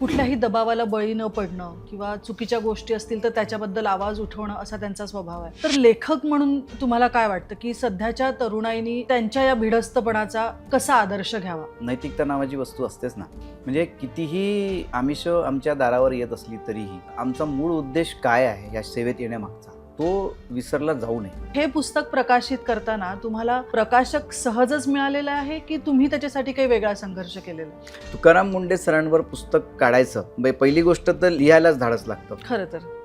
कुठल्याही दबावाला बळी न पडणं किंवा चुकीच्या गोष्टी असतील तर त्याच्याबद्दल आवाज उठवणं असा त्यांचा स्वभाव आहे. तर लेखक म्हणून तुम्हाला काय वाटतं की सध्याच्या तरुणाईनी त्यांच्या या भिडस्तपणाचा कसा आदर्श घ्यावा? नैतिकता नावाची वस्तू असतेच ना. म्हणजे कितीही आमिष आमच्या दारावर येत असली तरीही आमचा मूळ उद्देश काय आहे या सेवेत येण्यामागचा तो विसरला जाऊ नये. हे पुस्तक प्रकाशित करताना तुम्हाला प्रकाशक सहजच मिळालेला आहे की तुम्ही त्याच्यासाठी काही वेगळा संघर्ष केलेला आहे? तुकाराम मुंडे सरांवर पुस्तक काढायचं पहिली गोष्ट तर लिहायलाच धाडस लागतं. खरं तर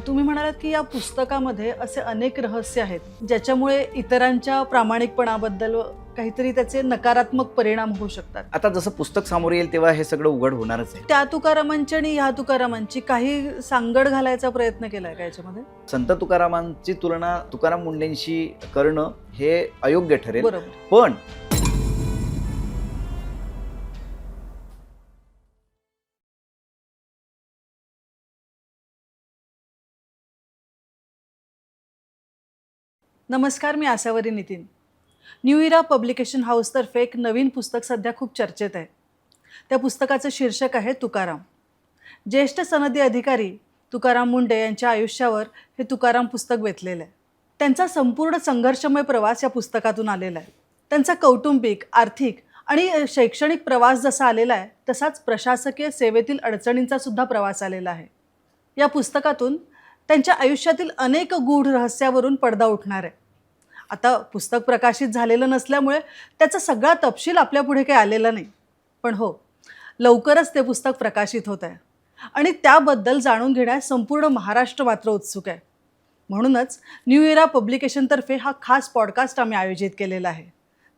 तुम्ही म्हणालात की या पुस्तकामध्ये असे अनेक रहस्य आहेत ज्याच्यामुळे इतरांच्या प्रामाणिकपणाबद्दल काहीतरी त्याचे नकारात्मक परिणाम होऊ शकतात. आता जसं पुस्तक समोर येईल तेव्हा हे सगळं उघड होणारच आहे. त्या तुकारामांची आणि ह्या तुकारामांची काही सांगड घालायचा प्रयत्न केलाय का याच्यामध्ये? संत तुकारामांची तुलना तुकाराम मुंडेंशी करणं हे अयोग्य ठरेल. बरोबर. पण नमस्कार, मी आसावरी नितीन. न्यू इरा पब्लिकेशन हाऊसतर्फे एक नवीन पुस्तक सध्या खूप चर्चेत आहे. त्या पुस्तकाचं शीर्षक आहे तुकाराम. ज्येष्ठ सनदी अधिकारी तुकाराम मुंडे यांच्या आयुष्यावर हे तुकाराम पुस्तक वेचलेलं आहे. त्यांचा संपूर्ण संघर्षमय प्रवास या पुस्तकातून आलेला आहे. त्यांचा कौटुंबिक, आर्थिक आणि शैक्षणिक प्रवास जसा आलेला आहे तसाच प्रशासकीय सेवेतील अडचणींचा सुद्धा प्रवास आलेला आहे. या पुस्तकातून त्यांच्या आयुष्यातील अनेक गूढ रहस्यावरून पडदा उठणार आहे. आता पुस्तक प्रकाशित झालेलं नसल्यामुळे त्याचा सगळा तपशील आपल्यापुढे काही आलेला नाही. पण हो, लवकरच ते पुस्तक प्रकाशित होत आहे आणि त्याबद्दल जाणून घेण्यास संपूर्ण महाराष्ट्र मात्र उत्सुक आहे. म्हणूनच न्यू इरा पब्लिकेशनतर्फे हा खास पॉडकास्ट आम्ही आयोजित केलेला आहे.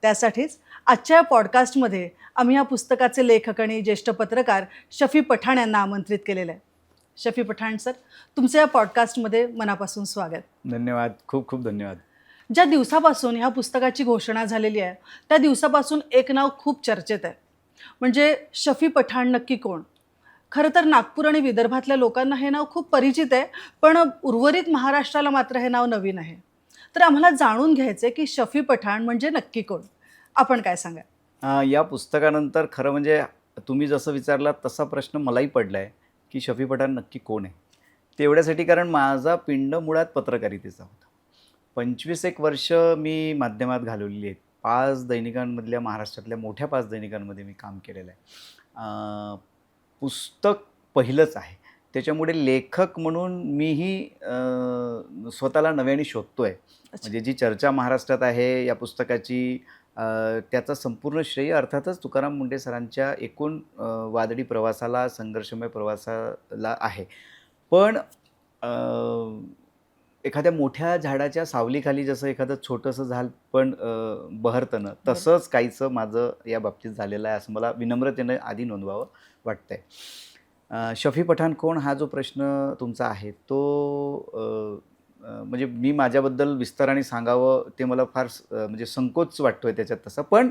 त्यासाठीच आजच्या या पॉडकास्टमध्ये आम्ही या पुस्तकाचे लेखक आणि ज्येष्ठ पत्रकार शफी पठाण यांना आमंत्रित केलेलं आहे. शफी पठाण सर, तुमचं या पॉडकास्टमध्ये मनापासून स्वागत. धन्यवाद, खूप खूप धन्यवाद. ज्या दिवसापासून ह्या पुस्तकाची घोषणा झालेली आहे त्या दिवसापासून एक नाव खूप चर्चेत आहे, म्हणजे शफी पठाण नक्की कोण? खरं तर नागपूर आणि विदर्भातल्या लोकांना हे नाव खूप परिचित आहे, पण उर्वरित महाराष्ट्राला मात्र हे नाव नवीन आहे. तर आम्हाला जाणून घ्यायचं आहे की शफी पठाण म्हणजे नक्की कोण? आपण काय सांगा? या पुस्तकानंतर खरं म्हणजे तुम्ही जसं विचारला तसा प्रश्न मलाही पडला आहे की शफी पठाण नक्की कोण आहे. तेवढ्यासाठी कारण माझा पिंड मुळात पत्रकारितेचा होता. 25 वर्ष मी माध्यमात घालवलेली आहेत. 5 दैनिकांमधल्या महाराष्ट्रातल्या मोठ्या 5 दैनिकांमध्ये मी काम केलेलं आहे. पुस्तक पहिलंच आहे, त्याच्यामुळे लेखक म्हणून मीही स्वतःला नव्याने शोधतो आहे. म्हणजे जी चर्चा महाराष्ट्रात आहे या पुस्तकाची त्याचा संपूर्ण श्रेय अर्थातच तुकाराम मुंडे सरांच्या एकूण वादळी प्रवासाला, संघर्षमय प्रवासाला आहे. पण एखाद्या मोठ्या झाडाच्या सावलीखाली जसं एखादं छोटंसं झाड पण बहरतं ना, तसंच काहीचं माझं या बाबतीत झालेलं आहे असं मला विनम्रतेनं आधी नोंदवावं वाटतंय. शफी पठाण कोण हा जो प्रश्न तुमचा आहे तो म्हणजे मी माझ्याबद्दल विस्ताराने सांगावं ते मला फार म्हणजे संकोच वाटतोय त्याच्यात तसं. पण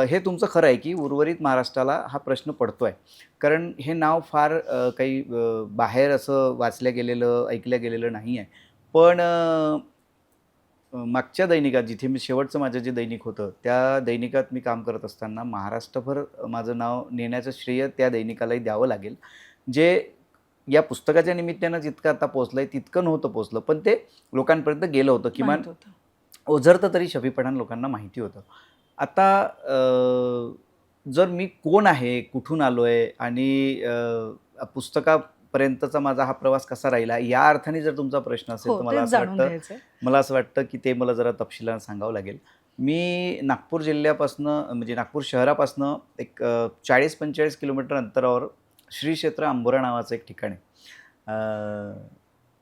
हे तुमचं खरं आहे की उर्वरित महाराष्ट्राला हा प्रश्न पडतो आहे, कारण हे नाव फार काही बाहेर असं वाचल्या गेलेलं, ऐकल्या गेलेलं नाही आहे. पण मागच्या दैनिकात जिथे मी शेवटचं माझं जे दैनिक होतं त्या दैनिकात मी काम करत असताना महाराष्ट्रभर माझं नाव नेण्याचं श्रेय त्या दैनिकालाही द्यावं लागेल. जे या पुस्तकाच्या निमित्तानं जितकं आता पोचलं आहे तितकं नव्हतं पोचलं, पण ते लोकांपर्यंत गेलं होतं. किमान ओझरतं तरी शफी पठाण लोकांना माहिती होतं. आता जर मी कोण आहे, कुठून आलो आहे आणि पुस्तकापर्यंतचा माझा हा प्रवास कसा राहिला या अर्थाने जर तुमचा प्रश्न असेल तर मला असं वाटतं की ते मला जरा तपशिलानं सांगावं लागेल. मी नागपूर जिल्ह्यापासनं म्हणजे नागपूर शहरापासनं एक 40-45 किलोमीटर अंतरावर श्री क्षेत्र अंबोरा नावाचं एक ठिकाण आहे.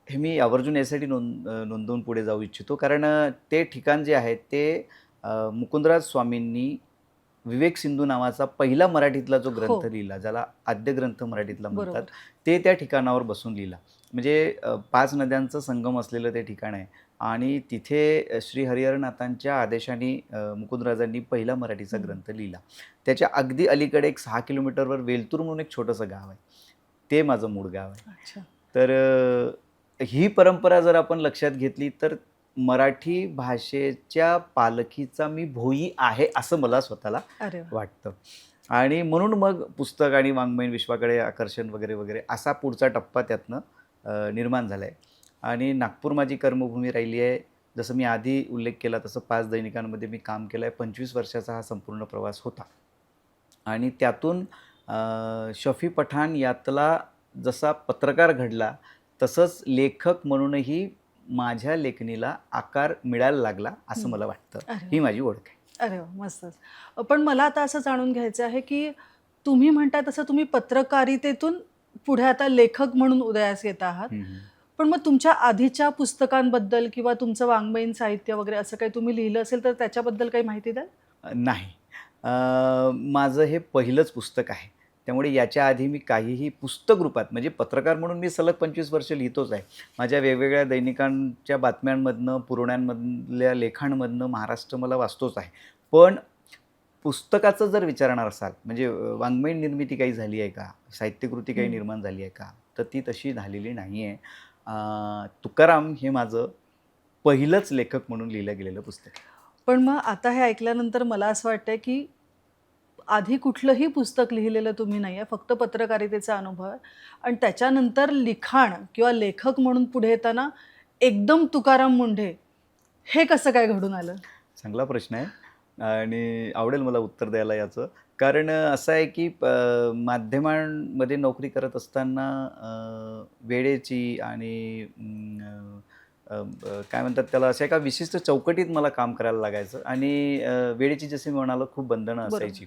हे मी आवर्जून यासाठी नोंदवून पुढे जाऊ इच्छितो, कारण ते ठिकाण जे आहे ते मुकुंदराज स्वामींनी विवेक सिंधू नावाचा पहिला मराठीतला जो ग्रंथ लिहिला, ज्याला आद्य ग्रंथ मराठीतला म्हणतात, ते त्या ठिकाणावर बसून लिहिला. म्हणजे 5 नद्यांचं संगम असलेलं ते ठिकाण आहे आणि तिथे श्री हरिहरनाथांच्या आदेशाने मुकुंदराजांनी पहिला मराठीचा ग्रंथ लिहिला. त्याच्या अगदी अलीकडे एक 6 किलोमीटरवर वेलतूर म्हणून एक छोटंसं गाव आहे, ते माझं मूळ गाव आहे. तर ही परंपरा जर आपण लक्षात घेतली तर मराठी भाषेच्या पालखीचा मी भोई आहे असं मला स्वतःला वाटतं. आणि म्हणून मग पुस्तक आणि वाङ्मयीन विश्वाकडे आकर्षण वगैरे वगैरे असा पुढचा टप्पा त्यातनं निर्माण झाला आहे. आणि नागपूर माझी कर्मभूमी राहिली आहे. जसं मी आधी उल्लेख केला तसं 5 दैनिकांमध्ये मी काम केलं आहे. 25 वर्षाचा हा संपूर्ण प्रवास होता. आणि त्यातून शफी पठाण यातला जसा पत्रकार घडला तसंच लेखक म्हणूनही माझ्या लेखणीला आकार मिळायला लागला असं मला वाटतं. ही माझी ओळख आहे. अरे वा, मस्तच. पण मला आता असं जाणून घ्यायचं आहे की तुम्ही म्हणताय तसं तुम्ही पत्रकारितेतून पुढे आता लेखक म्हणून उदयास येत आहात. पण मग तुमच्या आधीच्या पुस्तकांबद्दल किंवा तुमचं वाङ्मयीन साहित्य वगैरे असं काही तुम्ही लिहिलं असेल तर त्याच्याबद्दल काही माहिती द्याल? नाही. माझं हे पहिलंच पुस्तक आहे. त्यामुळे याच्या आधी मी काहीही पुस्तक रूपात म्हणजे पत्रकार म्हणून मी सलग 25 वर्ष लिहितोच आहे. माझ्या वेगवेगळ्या दैनिकांच्या बातम्यांमधनं, पुरवण्यांमधल्या लेखांमधनं महाराष्ट्र मला वाचतोच आहे. पण पुस्तकाचं जर विचारणार असाल म्हणजे वाङ्मयीन निर्मिती काही झाली आहे का? साहित्यकृती काही निर्माण झाली आहे का? तर ती तशी झालेली नाही आहे. तुकाराम हे माझं पहिलंच लेखक म्हणून लिहिलं गेलेलं पुस्तक आहे. पण मग आता हे ऐकल्यानंतर मला असं वाटतंय की आधी कुठलंही पुस्तक लिहिलेलं तुम्ही नाही आहे, फक्त पत्रकारितेचा अनुभव आहे आणि त्याच्यानंतर लिखाण किंवा लेखक म्हणून पुढे येताना एकदम तुकाराम मुंढे हे कसं काय घडून आलं? चांगला प्रश्न आहे आणि आवडेल मला उत्तर द्यायला याचं. कारण असं आहे की माध्यमांमध्ये नोकरी करत असताना वेळेची आणि काय म्हणतात त्याला अशा एका विशिष्ट चौकटीत मला काम करायला लागायचं आणि वेळेची जसे मी म्हणालो खूप बंधनं असायची.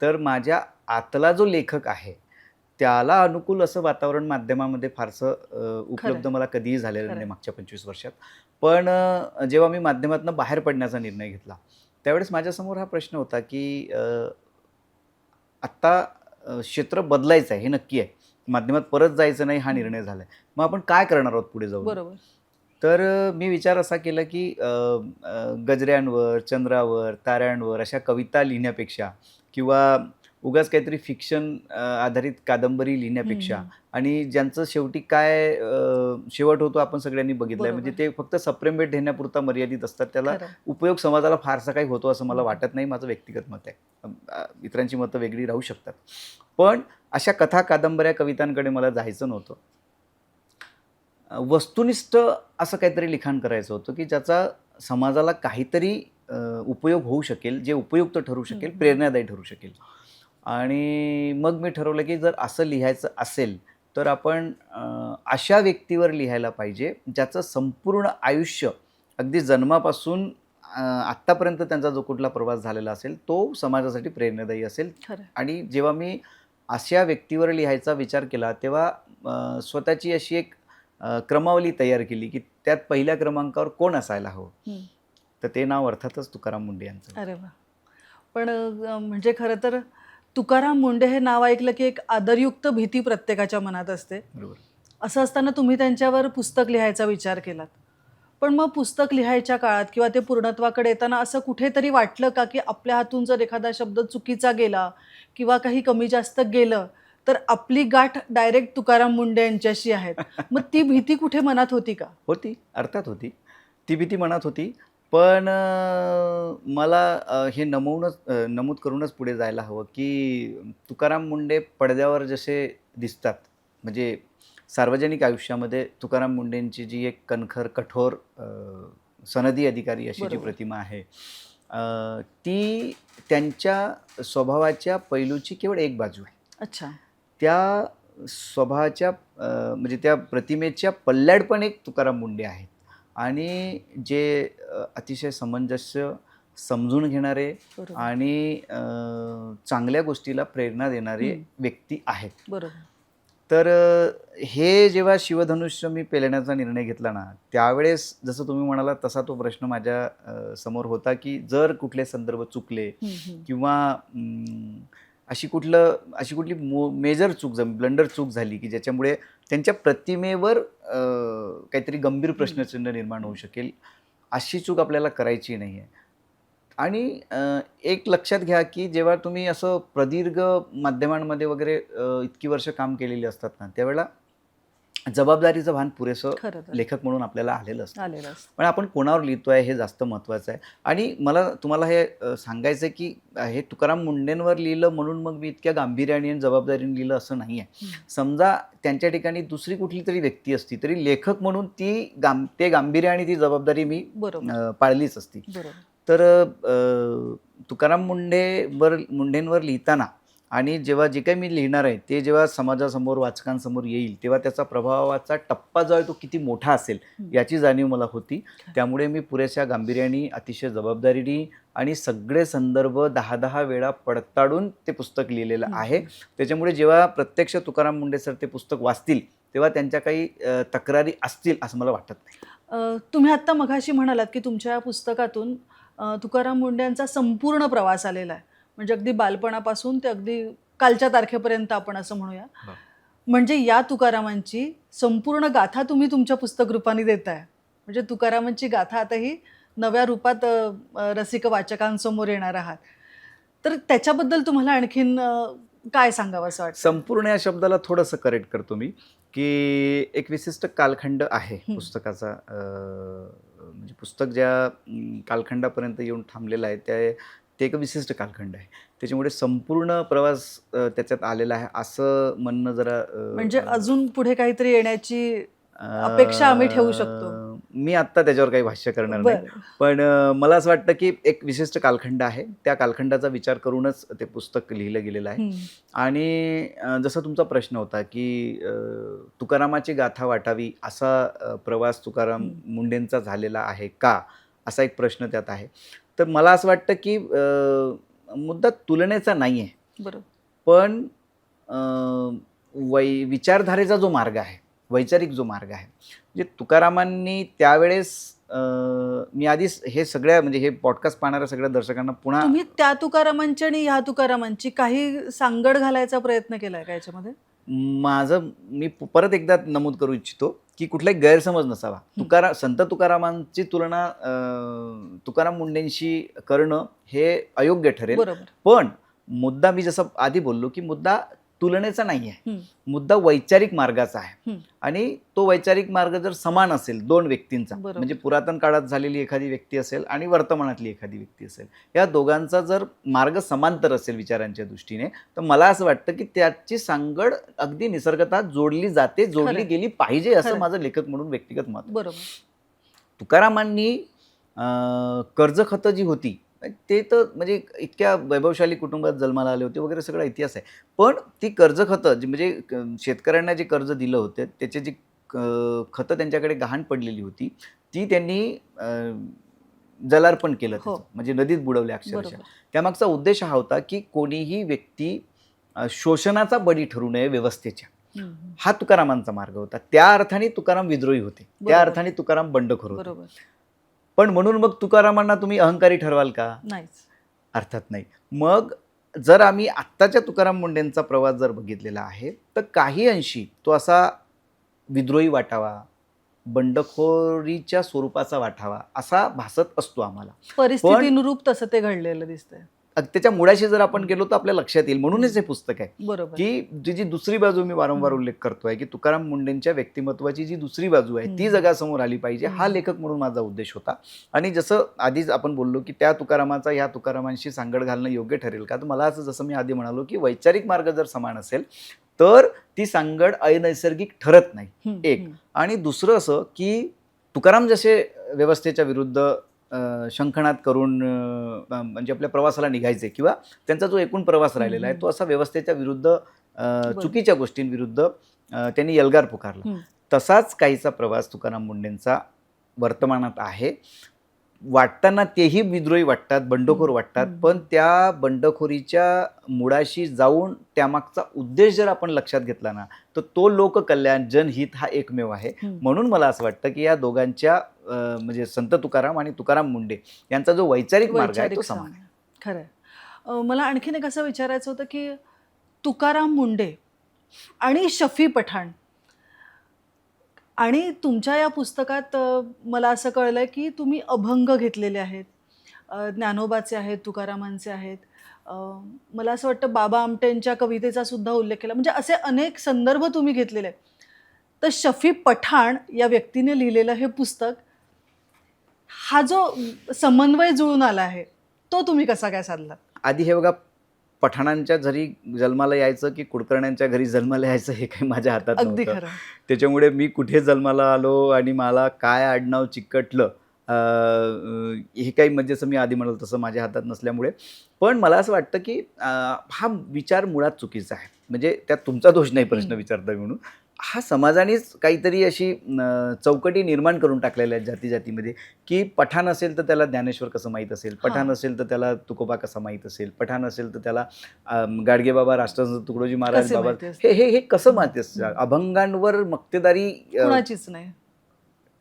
तर माझ्या आतला जो लेखक आहे त्याला अनुकूल असं वातावरण माध्यमामध्ये फारसं उपलब्ध मला कधीही झालेलं नाही मागच्या 25 वर्षात. पण जेव्हा मी माध्यमातून बाहेर पडण्याचा निर्णय घेतला त्यावेळेस माझ्यासमोर हा प्रश्न होता की आत्ता क्षेत्र बदलायचं आहे हे नक्की आहे. माध्यमात परत जायचं नाही हा निर्णय झाला आहे. मग आपण काय करणार आहोत पुढे जाऊन? बरोबर. तर मी विचार असा केला की गजऱ्यांवर, चंद्रावर, ताऱ्यांवर अशा कविता लिहिण्यापेक्षा किंवा उगाच काहीतरी फिक्शन आधारित कादंबरी लिहिण्यापेक्षा आणि ज्यांचं शेवटी काय शेवट होतो आपण सगळ्यांनी बघितलंय. म्हणजे ते फक्त सप्रेम घेण्यापुरता मर्यादित असतात. त्याला उपयोग समाजाला फारसा काही होतो असं मला वाटत नाही. माझं व्यक्तिगत मत आहे. इतरांची मतं वेगळी राहू शकतात. पण अशा कथा, कादंबऱ्या, कवितांकडे मला जायचं नव्हतं. वस्तुनिष्ठ असं काहीतरी लिखाण करायचं होतं की ज्याचा समाजाला काहीतरी उपयोग होऊ शकेल, जे उपयुक्त ठरू शकेल, प्रेरणादायी ठरू शकेल. आणि मग मी ठरवलं की जर असं लिहायचं असेल तर आपण अशा व्यक्तीवर लिहायला पाहिजे ज्याचं संपूर्ण आयुष्य अगदी जन्मापासून आत्तापर्यंत त्यांचा जो कुठला प्रवास झालेला असेल तो समाजासाठी प्रेरणादायी असेल. आणि जेव्हा मी अशा व्यक्तीवर लिहायचा विचार केला तेव्हा स्वतःची अशी एक क्रमावली तयार केली की त्यात पहिल्या क्रमांकावर कोण असायला हवं. तर ते नाव अर्थातच तुकाराम मुंढे यांचं. अरे वा. पण म्हणजे खरं तर तुकाराम मुंढे हे नाव ऐकलं की एक आदरयुक्त भीती प्रत्येकाच्या मनात असते. बरोबर. असं असताना तुम्ही त्यांच्यावर पुस्तक लिहायचा विचार केलात. पण मग पुस्तक लिहायच्या काळात किंवा ते पूर्णत्वाकडे येताना असं कुठेतरी वाटलं का की आपल्या हातून जर एखादा शब्द चुकीचा गेला किंवा काही कमी जास्त गेलं तर आपली गाठ डायरेक्ट तुकाराम मुंढे यांच्याशी आहे. मग ती भीती कुठे मनात होती का? होती, अर्थात होती. ती भीती मनात होती. पण मला हे नमूद करूनच पुढे जायला हवं की तुकाराम मुंढे पडद्यावर जसे दिसतात म्हणजे सार्वजनिक आयुष्यामध्ये तुकाराम मुंढेंची जी एक कणखर, कठोर सनदी अधिकारी अशी जी प्रतिमा आहे ती त्यांच्या स्वभावाच्या पैलूची केवळ एक बाजू आहे. अच्छा. त्या स्वभावाच्या म्हणजे त्या प्रतिमेच्या पल्ल्याड पण एक तुकाराम मुंढे आहेत आणि जे अतिशय समंजस्य, समजून घेणारे आणि चांगल्या गोष्टीला प्रेरणा देणारे व्यक्ती आहेत. बरोबर. तर हे जेव्हा शिवधनुष्य मी पेलण्याचा निर्णय घेतला ना त्यावेळेस जसं तुम्ही म्हणाला तसा तो प्रश्न माझ्या समोर होता की जर कुठले संदर्भ चुकले किंवा अशी कुठली मेजर चूक ब्लंडर चूक झाली की ज्याच्यामुळे त्यांच्या प्रतिमेवर काहीतरी गंभीर प्रश्नचिन्ह निर्माण होऊ शकेल, अशी चूक आपल्याला करायची नाही आहे. आणि एक लक्षात घ्या की जेव्हा तुम्ही असं प्रदीर्घ माध्यमांमध्ये वगैरे इतकी वर्ष काम केलेली असतात ना त्यावेळेला जबाबदारीचं भान पुरेसं खरं तर लेखक म्हणून आपल्याला आलेलं असतं. आलेलं असतं. पण आपण कोणावर लिहितोय हे जास्त महत्त्वाचं आहे. आणि मला तुम्हाला हे सांगायचं आहे की हे तुकाराम मुंडेंवर लिहिलं म्हणून मग मी इतक्या गांभीर्याने आणि जबाबदारीने लिहिलं असं नाही आहे. समजा त्यांच्या ठिकाणी दुसरी कुठली तरी व्यक्ती असती तरी लेखक म्हणून ते गांभीर्य आणि ती जबाबदारी मी पाळलीच असती. तर तुकाराम मुंडेंवर लिहिताना आणि जेव्हा जे काही मी लिहिणार आहे ते जेव्हा समाजासमोर वाचकांसमोर येईल तेव्हा त्याचा प्रभावाचा टप्पा जो आहे तो किती मोठा असेल याची जाणीव मला होती. त्यामुळे मी पुरेशा गांभीर्याने अतिशय जबाबदारीने आणि सगळे संदर्भ 10-10 वेळा पडताळून ते पुस्तक लिहिलेलं आहे. त्याच्यामुळे जेव्हा प्रत्यक्ष तुकाराम मुंडे सर ते पुस्तक वाचतील तेव्हा त्यांच्या काही तक्रारी असतील असं मला वाटत नाही. तुम्ही आत्ता मघाशी म्हणालात की तुमच्या पुस्तकातून तुकाराम मुंडेंचा संपूर्ण प्रवास आलेला आहे, म्हणजे अगदी बालपणापासून ते अगदी कालच्या तारखेपर्यंत आपण असं म्हणूया. म्हणजे या तुकारामांची संपूर्ण गाथा तुम्ही तुमच्या पुस्तक रूपाने देताय. म्हणजे तुकारामांची गाथा आता ही नव्या रूपात रसिक वाचकांसमोर येणार आहात. तर त्याच्याबद्दल तुम्हाला आणखीन काय सांगावं असं वाटतं? संपूर्ण या शब्दाला थोडंसं करेक्ट करतो मी की एक विशिष्ट कालखंड आहे पुस्तकाचा. म्हणजे पुस्तक ज्या कालखंडापर्यंत येऊन थांबलेलं आहे ते एक विशिष्ट कालखंड आहे. त्याच्यामुळे संपूर्ण प्रवास त्याच्यात आलेला आहे असं म्हणणं जरा म्हणजे अजून पुढे काहीतरी येण्याची अपेक्षा आम्ही ठेवू शकतो. मी आत्ता त्याच्यावर काही भाष्य करणार नाही. पण मला असं वाटतं की एक विशिष्ट कालखंड आहे. त्या कालखंडाचा विचार करूनच ते पुस्तक लिहिलं गेलेलं आहे. आणि जसा तुमचा प्रश्न होता की तुकारामाची गाथा वाटावी असा प्रवास तुकाराम मुंडेंचा झालेला आहे का, असा एक प्रश्न त्यात आहे. तर मला असं वाटतं की मुद्दा तुलनेचा नाही आहे, पण विचारधारेचा जो मार्ग आहे, वैचारिक जो मार्ग आहे, म्हणजे तुकारामांनी त्यावेळेस मी आधीच हे सगळ्या म्हणजे हे पॉडकास्ट पाहणाऱ्या सगळ्या दर्शकांना पुन्हा तुम्ही त्या तुकारामांची आणि ह्या तुकारामांची काही सांगड घालायचा प्रयत्न केलाय का याच्यामध्ये? मी परत एकदा नमूद करू इच्छितो की कुठलाही गैरसमज नसावा. संत तुकारामांची तुलना तुकाराम मुंडेंशी करणं हे अयोग्य ठरेल. पण मुद्दा मी जसं आधी बोललो की मुद्दा तुलनेचा नाही आहे, मुद्दा वैचारिक मार्गाचा आहे. आणि तो वैचारिक मार्ग जर समान असेल दोन व्यक्तींचा, म्हणजे पुरातन काळात झालेली एखादी व्यक्ती असेल आणि वर्तमानातली एखादी व्यक्ती असेल, या दोघांचा जर मार्ग समांतर असेल विचारांच्या दृष्टीने, तर मला असं वाटतं की त्याची सांगड अगदी निसर्गतः जोडली गेली पाहिजे असं माझं लेखक म्हणून व्यक्तिगत मत. तुकारामांनी कर्जखतं जी होती ते तर म्हणजे इतक्या वैभवशाली कुटुंबात जन्माला आले होते वगैरे सगळा इतिहास आहे. पण ती कर्जखतं जी म्हणजे शेतकऱ्यांना जे कर्ज दिलं होतं त्याचे जी खतं त्यांच्याकडे गहाण पडलेली होती ती त्यांनी जलार्पण केलं, म्हणजे नदीत बुडवले अक्षरशः. त्यामागचा उद्देश हा होता की कोणीही व्यक्ती शोषणाचा बळी ठरू नये व्यवस्थेच्या. हा तुकारामांचा मार्ग होता. त्या अर्थाने तुकाराम विद्रोही होते, त्या अर्थाने तुकाराम बंडखोर होते. पण म्हणून मग तुकारामांना तुम्ही अहंकारी ठरवाल का? नाहीच, अर्थात नाही. मग जर आम्ही आत्ताच्या तुकाराम मुंडेंचा प्रवास जर बघितलेला आहे तर काही अंशी तो असा विद्रोही वाटावा, बंडखोरीच्या स्वरूपाचा वाटावा असा भासत असतो आम्हाला. परिस्थितीनुरूप तसं ते घडलेलं दिसतंय. त्याच्या मुळाशी जर आपण गेलो तर आपल्या लक्षात येईल. म्हणूनच हे पुस्तक आहे की जी दुसरी बाजू मी वारंवार उल्लेख करतोय की तुकाराम मुंडेंच्या व्यक्तिमत्वाची जी दुसरी बाजू आहे ती जगासमोर आली पाहिजे, हा लेखक म्हणून माझा उद्देश होता. आणि जसं आधीच आपण बोललो की त्या तुकारामाचा ह्या तुकारामांशी सांगड घालणं योग्य ठरेल का, तर मला असं जसं मी आधी म्हणालो की वैचारिक मार्ग जर समान असेल तर ती सांगड अनैसर्गिक ठरत नाही, एक. आणि दुसरं असं की तुकाराम जसे व्यवस्थेच्या विरुद्ध शंखनाद करून म्हणजे आपल्या प्रवासाला निघायचे किंवा त्यांचा जो एकूण प्रवास राहिलेला आहे तो असा व्यवस्थेच्या विरुद्ध चुकीच्या गोष्टींविरुद्ध त्यांनी एल्गार पुकारला, तसाच काहीचा प्रवास तुकाराम मुंडेंचा वर्तमानात आहे. वाटताना तेही विद्रोही वाटतात, बंडखोर वाटतात, पण त्या बंडखोरीच्या मुळाशी जाऊन त्यामागचा उद्देश जर आपण लक्षात घेतला ना तर तो लोककल्याण, जनहित हा एकमेव आहे. म्हणून मला असं वाटतं की या दोघांच्या म्हणजे संत तुकाराम आणि तुकाराम मुंडे यांचा जो वैचारिक मार्ग आहे तो समान आहे. खरं. मला आणखीन एक असं विचारायचं होतं की तुकाराम मुंडे आणि शफी पठाण आणि तुमच्या या पुस्तकात मला असं कळलं की तुम्ही अभंग घेतलेले आहेत, ज्ञानोबाचे आहेत, तुकारामांचे आहेत, मला असं वाटतं बाबा आमटेंच्या कवितेचा सुद्धा उल्लेख केला. म्हणजे असे अनेक संदर्भ तुम्ही घेतलेले आहेत. तर शफी पठाण या व्यक्तीने लिहिलेलं हे पुस्तक, हा जो समन्वय जुळून आला आहे तो तुम्ही कसा काय साधला? आधी हे बघा, पठाणांच्या घरी जन्माला यायचं की कुलकर्ण्यांच्या घरी जन्माला यायचं हे काही माझ्या हातात अगदी नव्हतं. खरं. त्याच्यामुळे मी कुठे जन्माला आलो आणि मला काय आडनाव चिकटलं हे काही म्हणजे असं मी आधी म्हणाल तसं माझ्या हातात नसल्यामुळे. पण मला असं वाटतं की हा विचार मुळात चुकीचा आहे. म्हणजे त्यात तुमचा दोष नाही, प्रश्न विचारता म्हणून. हा समाजानेच काहीतरी अशी चौकटी निर्माण करून टाकलेल्या आहेत जाती-जातीमध्ये, की पठाण असेल तर त्याला ज्ञानेश्वर कसं माहीत असेल, पठाण हां. असेल तर त्याला तुकोबा कसा माहीत असेल, पठाण असेल तर त्याला गाडगेबाबा, राष्ट्रसंत तुकडोजी महाराज कसे बाबा माहिती हे असतील? हे हे कसं माहिती असतं? अभंगांवर मक्तेदारी कुणाचीच नाही.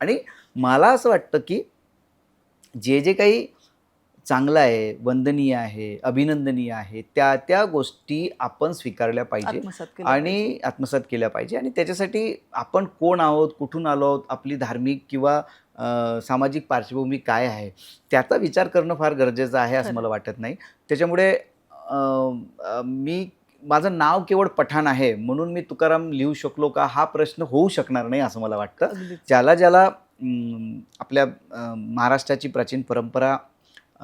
आणि मला असं वाटतं की जे काही चांगलं आहे, वंदनीय आहे, अभिनंदनीय आहे, त्या त्या गोष्टी आपण स्वीकारल्या पाहिजे आत्मसात केलं पाहिजे. आणि आत्मसात केल्या पाहिजे. आणि त्याच्यासाठी आपण कोण आहोत, कुठून आलो आहोत, आपली धार्मिक किंवा सामाजिक पार्श्वभूमी काय आहे, त्याचा विचार करणं फार गरजेचं आहे असं खरं. मला वाटत नाही. त्याच्यामुळे माझं नाव केवळ पठाण आहे म्हणून मी तुकाराम लिहू शकलो का, हा प्रश्न होऊ शकणार नाही असं मला वाटतं. अगदीच. ज्याला आपल्या महाराष्ट्राची प्राचीन परंपरा,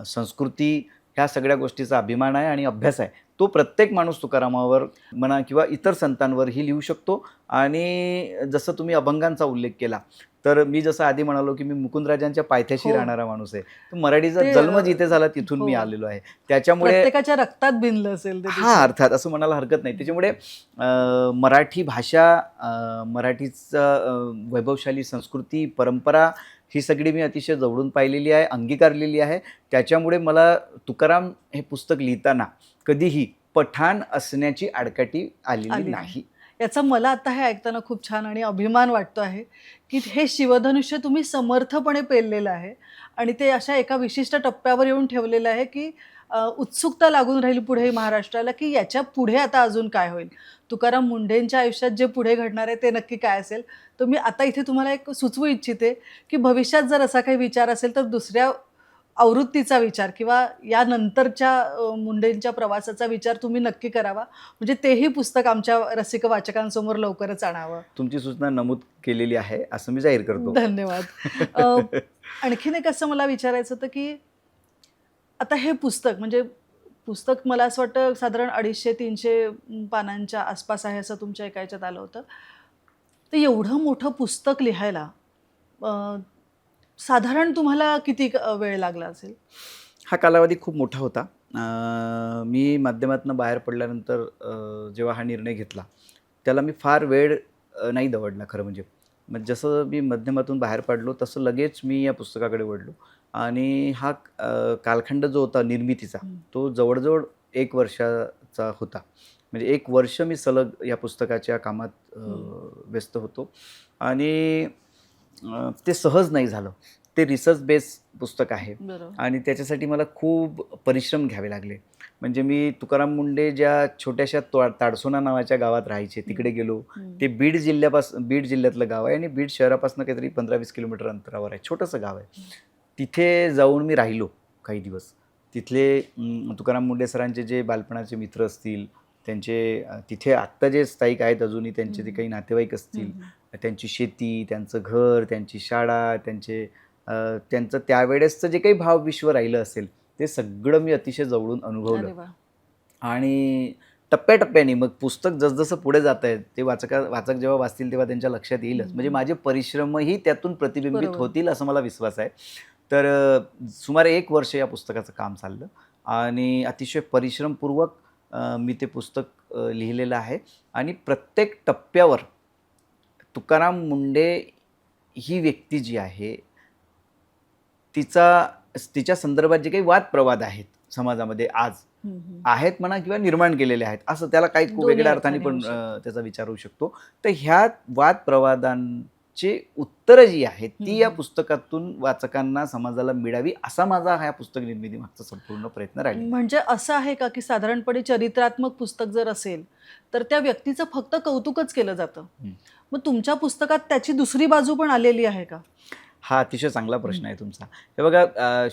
संस्कृती, ह्या सगळ्या गोष्टीचा अभिमान आहे आणि अभ्यास आहे, तो प्रत्येक माणूस तुकारामावर म्हणा किंवा इतर संतांवरही लिहू शकतो. आणि जसं तुम्ही अभंगांचा उल्लेख केला, तर मी जसं आधी म्हणालो की मी मुकुंदराजांच्या पायथ्याशी हो. राहणारा माणूस आहे. तर मराठीचा ते, जन्म जिथे झाला तिथून मी हो. आलेलो आहे. त्याच्यामुळे प्रत्येकाच्या रक्तात भिनलं असेल ते हां, तिथे. अर्थात असं म्हणायला हरकत नाही. त्याच्यामुळे मराठी भाषा, मराठीचं वैभवशाली संस्कृती, परंपरा ही सगळी मी अतिशय जवळून पाहिलेली आहे, अंगीकारलेली आहे. त्याच्यामुळे मला तुकाराम हे पुस्तक लिहिताना कधीही पठाण असण्याची आडकाठी आलेली आली नाही. याचा मला आता हे ऐकताना खूप छान आणि अभिमान वाटतो आहे, की हे शिवधनुष्य तुम्ही समर्थपणे पेललेलं आहे आणि ते अशा एका विशिष्ट टप्प्यावर येऊन ठेवलेलं आहे, की उत्सुकता लागून राहिली पुढे महाराष्ट्राला, की याच्या पुढे आता अजून काय होईल? तुकाराम मुंढेंच्या आयुष्यात जे पुढे घडणार आहे ते नक्की काय असेल? तर मी आता इथे तुम्हाला एक सुचवू इच्छिते, की भविष्यात जर असा काही विचार असेल तर दुसऱ्या आवृत्तीचा विचार किंवा यानंतरच्या मुंडेंच्या प्रवासाचा विचार तुम्ही नक्की करावा. म्हणजे तेही पुस्तक आमच्या रसिक वाचकांसमोर लवकरच आणावं. तुमची सूचना नमूद केलेली आहे असं मी जाहीर करतो. धन्यवाद. आणखीन एक असं मला विचारायचं होतं, की आता हे पुस्तक म्हणजे पुस्तक मला असं वाटतं साधारण 250-300 पानांच्या आसपास आहे असं तुमच्या एका ह्याच्यात आलं होतं. तर एवढं मोठं पुस्तक लिहायला साधारण तुम्हाला किती वेळ लागला असेल? हा कालावधी खूप मोठा होता. मी माध्यमातून बाहेर पडल्यानंतर जेव्हा हा निर्णय घेतला, त्याला मी फार वेळ नाही दवडला खरं म्हणजे. मग जसं मी माध्यमातून बाहेर पडलो तसं लगेच मी या पुस्तकाकडे वळलो आणि हा कालखंड जो होता निर्मितीचा, तो जवळजवळ 1 वर्षाचा होता. म्हणजे 1 वर्ष मी सलग या पुस्तकाच्या कामात व्यस्त होतो आणि ते सहज नाही झालं. ते रिसर्च बेस पुस्तक आहे आणि त्याच्यासाठी मला खूप परिश्रम घ्यावे लागले. म्हणजे मी तुकाराम मुंढे ज्या छोट्याशा ताडसोना नावाच्या गावात राहायचे तिकडे गेलो. ते बीड जिल्ह्यातलं गाव आहे आणि बीड शहरापासून काहीतरी 15-20 किलोमीटर अंतरावर आहे. छोटंसं गाव आहे. तिथे जाऊन मी राहिलो काही दिवस. तिथले तुकाराम मुंढे सरांचे जे बालपणाचे मित्र असतील, त्यांचे तिथे आत्ता जे स्थायिक आहेत अजूनही त्यांचे ते काही नातेवाईक असतील, त्यांची शेती, त्यांचं घर, त्यांची शाळा, त्यांचं त्यावेळेसचं जे काही भावविश्व राहिलं असेल ते सगळं मी अतिशय जवळून अनुभवलं. आणि टप्प्याटप्प्याने मग पुस्तक जसजसं पुढे जात आहे ते वाचक जेव्हा वाचतील तेव्हा त्यांच्या लक्षात येईलच. म्हणजे माझे परिश्रमही त्यातून प्रतिबिंबित होतील असा मला विश्वास आहे. तर सुमारे 1 वर्ष या पुस्तकाचं काम चाललं आणि अतिशय परिश्रमपूर्वक मी ते पुस्तक लिहिलेलं आहे. आणि प्रत्येक टप्प्यावर तुकाराम मुंढे ही व्यक्ती जी आहे तिच्या संदर्भात जे काही वादप्रवाद आहेत समाजामध्ये आज आहेत म्हणा किंवा निर्माण केलेले आहेत, असं त्याला काही खूप वेगळ्या अर्थाने पण त्याचा विचार होऊ शकतो. तर ह्या वादप्रवादांची उत्तरं जी आहेत ती या पुस्तकातून वाचकांना, समाजाला मिळावी असा माझा हा पुस्तक निर्मिती मागचा संपूर्ण प्रयत्न राहिला. म्हणजे असं आहे का की साधारणपणे चरित्रात्मक पुस्तक जर असेल तर त्या व्यक्तीचं फक्त कौतुकच केलं जातं, मग तुमच्या पुस्तकात त्याची दुसरी बाजू पण आलेली आहे का? हा अतिशय चांगला प्रश्न आहे तुमचा. हे बघा,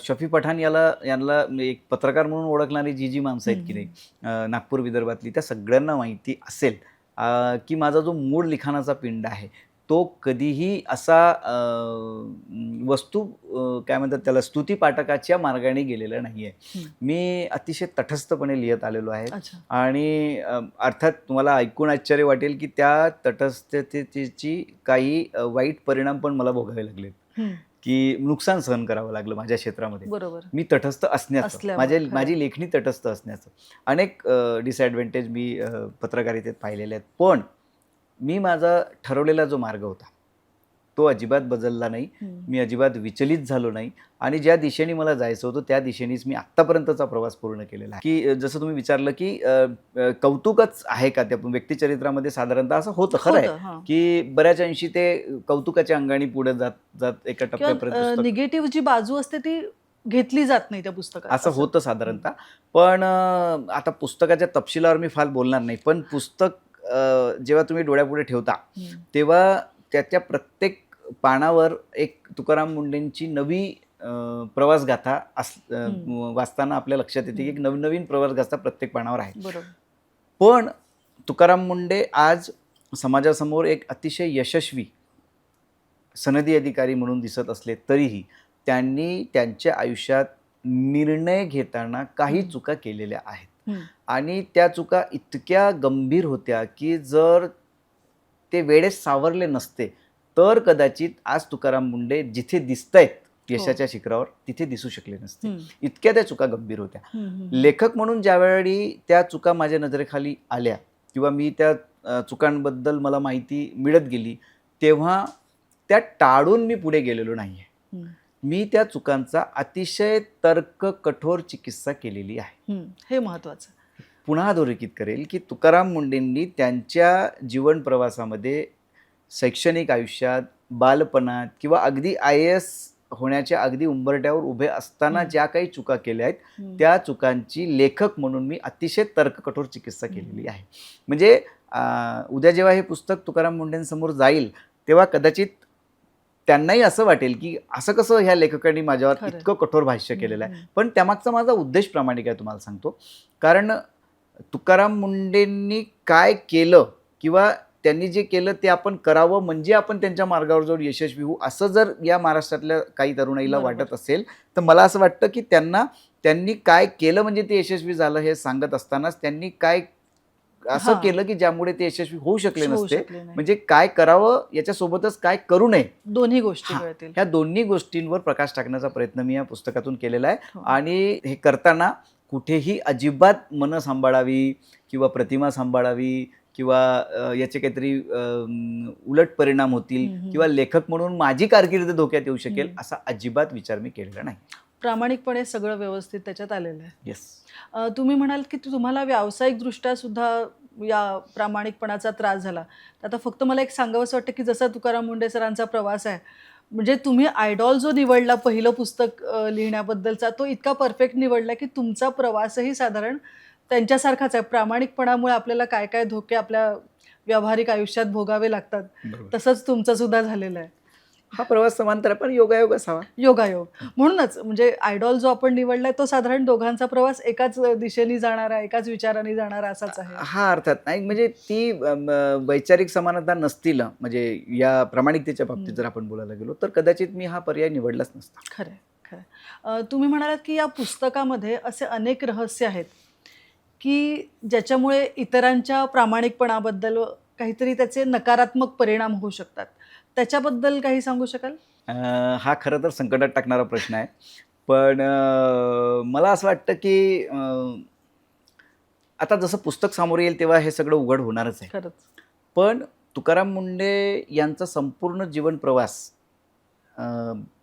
शफी पठाण यांना एक पत्रकार म्हणून ओळखणारी जी माणसं आहेत की नाही नागपूर विदर्भातली, त्या सगळ्यांना माहिती असेल की माझा जो मूळ लिखाणाचा पिंड आहे तो कधीही असा वस्तू काय म्हणतात त्याला स्तुती पाठकाच्या मार्गाने गेलेला नाही आहे. मी अतिशय तटस्थपणे लिहित आलेलो आहे. आणि अर्थात तुम्हाला ऐकून आश्चर्य वाटेल की त्या तटस्थतेची काही वाईट परिणाम पण मला भोगावे लागलेत, की नुकसान सहन करावं लागलं माझ्या क्षेत्रामध्ये. बरोबर. मी तटस्थ असण्याचं, माझी लेखणी तटस्थ असण्याचं अनेक डिसएडव्हान्टेज मी पत्रकारितेत पाहिलेले आहेत. पण मी माझा ठरवलेला जो मार्ग होता तो अजिबात बदलला नाही. मी अजिबात विचलित झालो नाही आणि ज्या दिशेने मला जायचं होतं त्या दिशेनेच मी आत्तापर्यंतचा प्रवास पूर्ण केलेला आहे. की जसं तुम्ही विचारलं की कौतुकच आहे का त्या व्यक्तिचरित्रामध्ये, साधारणतः असं होतं. खरं आहे की बऱ्याच अंशी ते कौतुकाच्या अंगाने पुढे जात जात एका टप्प्यापर्यंत निगेटिव्ह जी बाजू असते ती घेतली जात नाही त्या पुस्तकात, असं होतं साधारणतः. पण आता पुस्तकाच्या तपशिलावर मी फार बोलणार नाही. पण पुस्तक जेव्हा तुम्ही डोळ्यापुढे ठेवता तेव्हा त्याच्या प्रत्येक पानावर एक तुकाराम मुंडेंची नवी प्रवासगाथा वाचताना आपल्या लक्षात येते की एक नवीन प्रवासगाथा प्रत्येक पानावर आहे. पण तुकाराम मुंडे आज समाजासमोर एक अतिशय यशस्वी सनदी अधिकारी म्हणून दिसत असले तरीही त्यांनी त्यांच्या आयुष्यात निर्णय घेताना काही चुका केलेल्या आहेत आणि त्या चुका इतक्या गंभीर होत्या की जर ते वेळेस सावरले नसते तर कदाचित आज तुकाराम मुंडे जिथे दिसतायत यशाच्या शिखरावर तिथे दिसू शकले नसते. इतक्या त्या चुका गंभीर होत्या. लेखक म्हणून ज्यावेळी त्या चुका माझ्या नजरेखाली आल्या किंवा मी त्या चुकांबद्दल मला माहिती मिळत गेली तेव्हा त्या टाळून मी पुढे गेलेलो नाहीये. मी त्या चुकांचा अतिशय तर्क कठोर चिकित्सा केलेली आहे. हे महत्वाचं. पुन्हा अधोरेखित करेल की तुकाराम मुंडेंनी त्यांच्या जीवन प्रवासामध्ये शैक्षणिक आयुष्यात, बालपणात किंवा अगदी IAS होण्याच्या अगदी उंबरठ्यावर उभे असताना ज्या काही चुका केल्या आहेत त्या चुकांची लेखक म्हणून मी अतिशय तर्क कठोर चिकित्सा केलेली आहे. म्हणजे उद्या जेव्हा हे पुस्तक तुकाराम मुंडेंसमोर जाईल तेव्हा कदाचित त्यांनाही असं वाटेल की असं कसं ह्या लेखकांनी माझ्यावर इतकं कठोर भाष्य केलेलं आहे. पण त्यामागचा माझा उद्देश प्रामाणिक आहे तुम्हाला सांगतो. कारण तुकाराम मुंडेंनी काय केलं किंवा त्यांनी जे केलं ते आपण करावं म्हणजे आपण त्यांच्या मार्गावर जाऊन यशस्वी होऊ असं जर या महाराष्ट्रातल्या काही तरुणाईला वाटत असेल तर मला असं वाटतं की त्यांनी काय केलं म्हणजे ते यशस्वी झालं हे सांगत असतानाच त्यांनी काय असं केलं की ज्यामुळे ते यशस्वी होऊ शकले नसते. म्हणजे काय करावं याच्यासोबतच काय करू नये, दोन्ही गोष्टी मिळतील. ह्या दोन्ही गोष्टींवर प्रकाश टाकण्याचा प्रयत्न मी या पुस्तकातून केलेला आहे. आणि हे करताना कुठेही अजिबात मन सांभाळावी किंवा प्रतिमा सांभाळावी किंवा याचे काहीतरी उलट परिणाम होतील किंवा लेखक म्हणून माझी कारकीर्द धोक्यात येऊ शकेल असा अजिबात विचार मी केलेला नाही. प्रामाणिकपणे सगळं व्यवस्थित त्याच्यात आलेलं आहे. येस. तुम्ही म्हणाल की तुम्हाला व्यावसायिकदृष्ट्या सुद्धा या प्रामाणिकपणाचा त्रास झाला. आता फक्त मला एक सांगावंसं वाटतं की जसा तुकाराम मुंडे सरांचा प्रवास आहे म्हणजे तुम्ही आयडॉल जो निवडला पहिलं पुस्तक लिहिण्याबद्दलचा तो इतका परफेक्ट निवडला की तुमचा प्रवासही साधारण त्यांच्यासारखाच आहे. प्रामाणिकपणामुळे आपल्याला काय काय धोके आपल्या व्यावहारिक आयुष्यात भोगावे लागतात तसंच तुमचं सुद्धा झालेलं आहे. हा प्रवास समांतर पण योगायोग असावा. योगायोग म्हणूनच म्हणजे आयडॉल जो आपण निवडलाय तो साधारण दोघांचा प्रवास एकाच दिशेने जाणारा एकाच विचाराने जाणारा असाच आहे. हा अर्थात नाही म्हणजे ती वैचारिक समानता नसतील म्हणजे या प्रामाणिकतेच्या बाबतीत जर आपण बोलायला गेलो तर कदाचित मी हा पर्याय निवडलाच नसता. खरं खरं. तुम्ही म्हणालात की या पुस्तकामध्ये असे अनेक रहस्य आहेत की ज्याच्यामुळे इतरांच्या प्रामाणिकपणाबद्दल काहीतरी त्याचे नकारात्मक परिणाम होऊ शकतात. त्याच्याबद्दल काही सांगू शकाल? हा खरं तर संकटात टाकणारा प्रश्न आहे. पण मला असं वाटतं की आता जसं पुस्तक समोर येईल तेव्हा हे सगळं उघड होणारच आहे. खरंच. पण तुकाराम मुंडे यांचा संपूर्ण जीवन प्रवास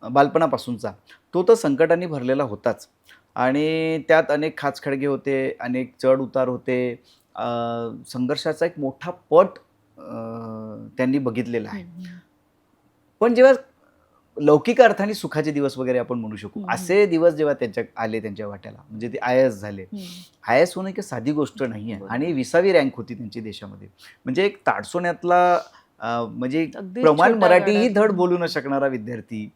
बालपणापासूनचा तो तर संकटांनी भरलेला होताच आणि त्यात अनेक खाचखळगे होते, अनेक चढ उतार होते, संघर्षाचा एक मोठा पट त्यांनी बघितलेला आहे. पण जेव्हा लौकिक अर्थाने सुखाचे दिवस वगैरे आपण म्हणू शकू असे दिवस जेव्हा त्यांच्या आले त्यांच्या वाट्याला म्हणजे ते IAS झाले. IAS होणं की साधी गोष्ट नाही आहे आणि 20वी रँक होती त्यांची देशामध्ये. म्हणजे एक ताडसोण्यातला म्हणजे प्रमाण मराठीही धड बोलू न शकणारा विद्यार्थी,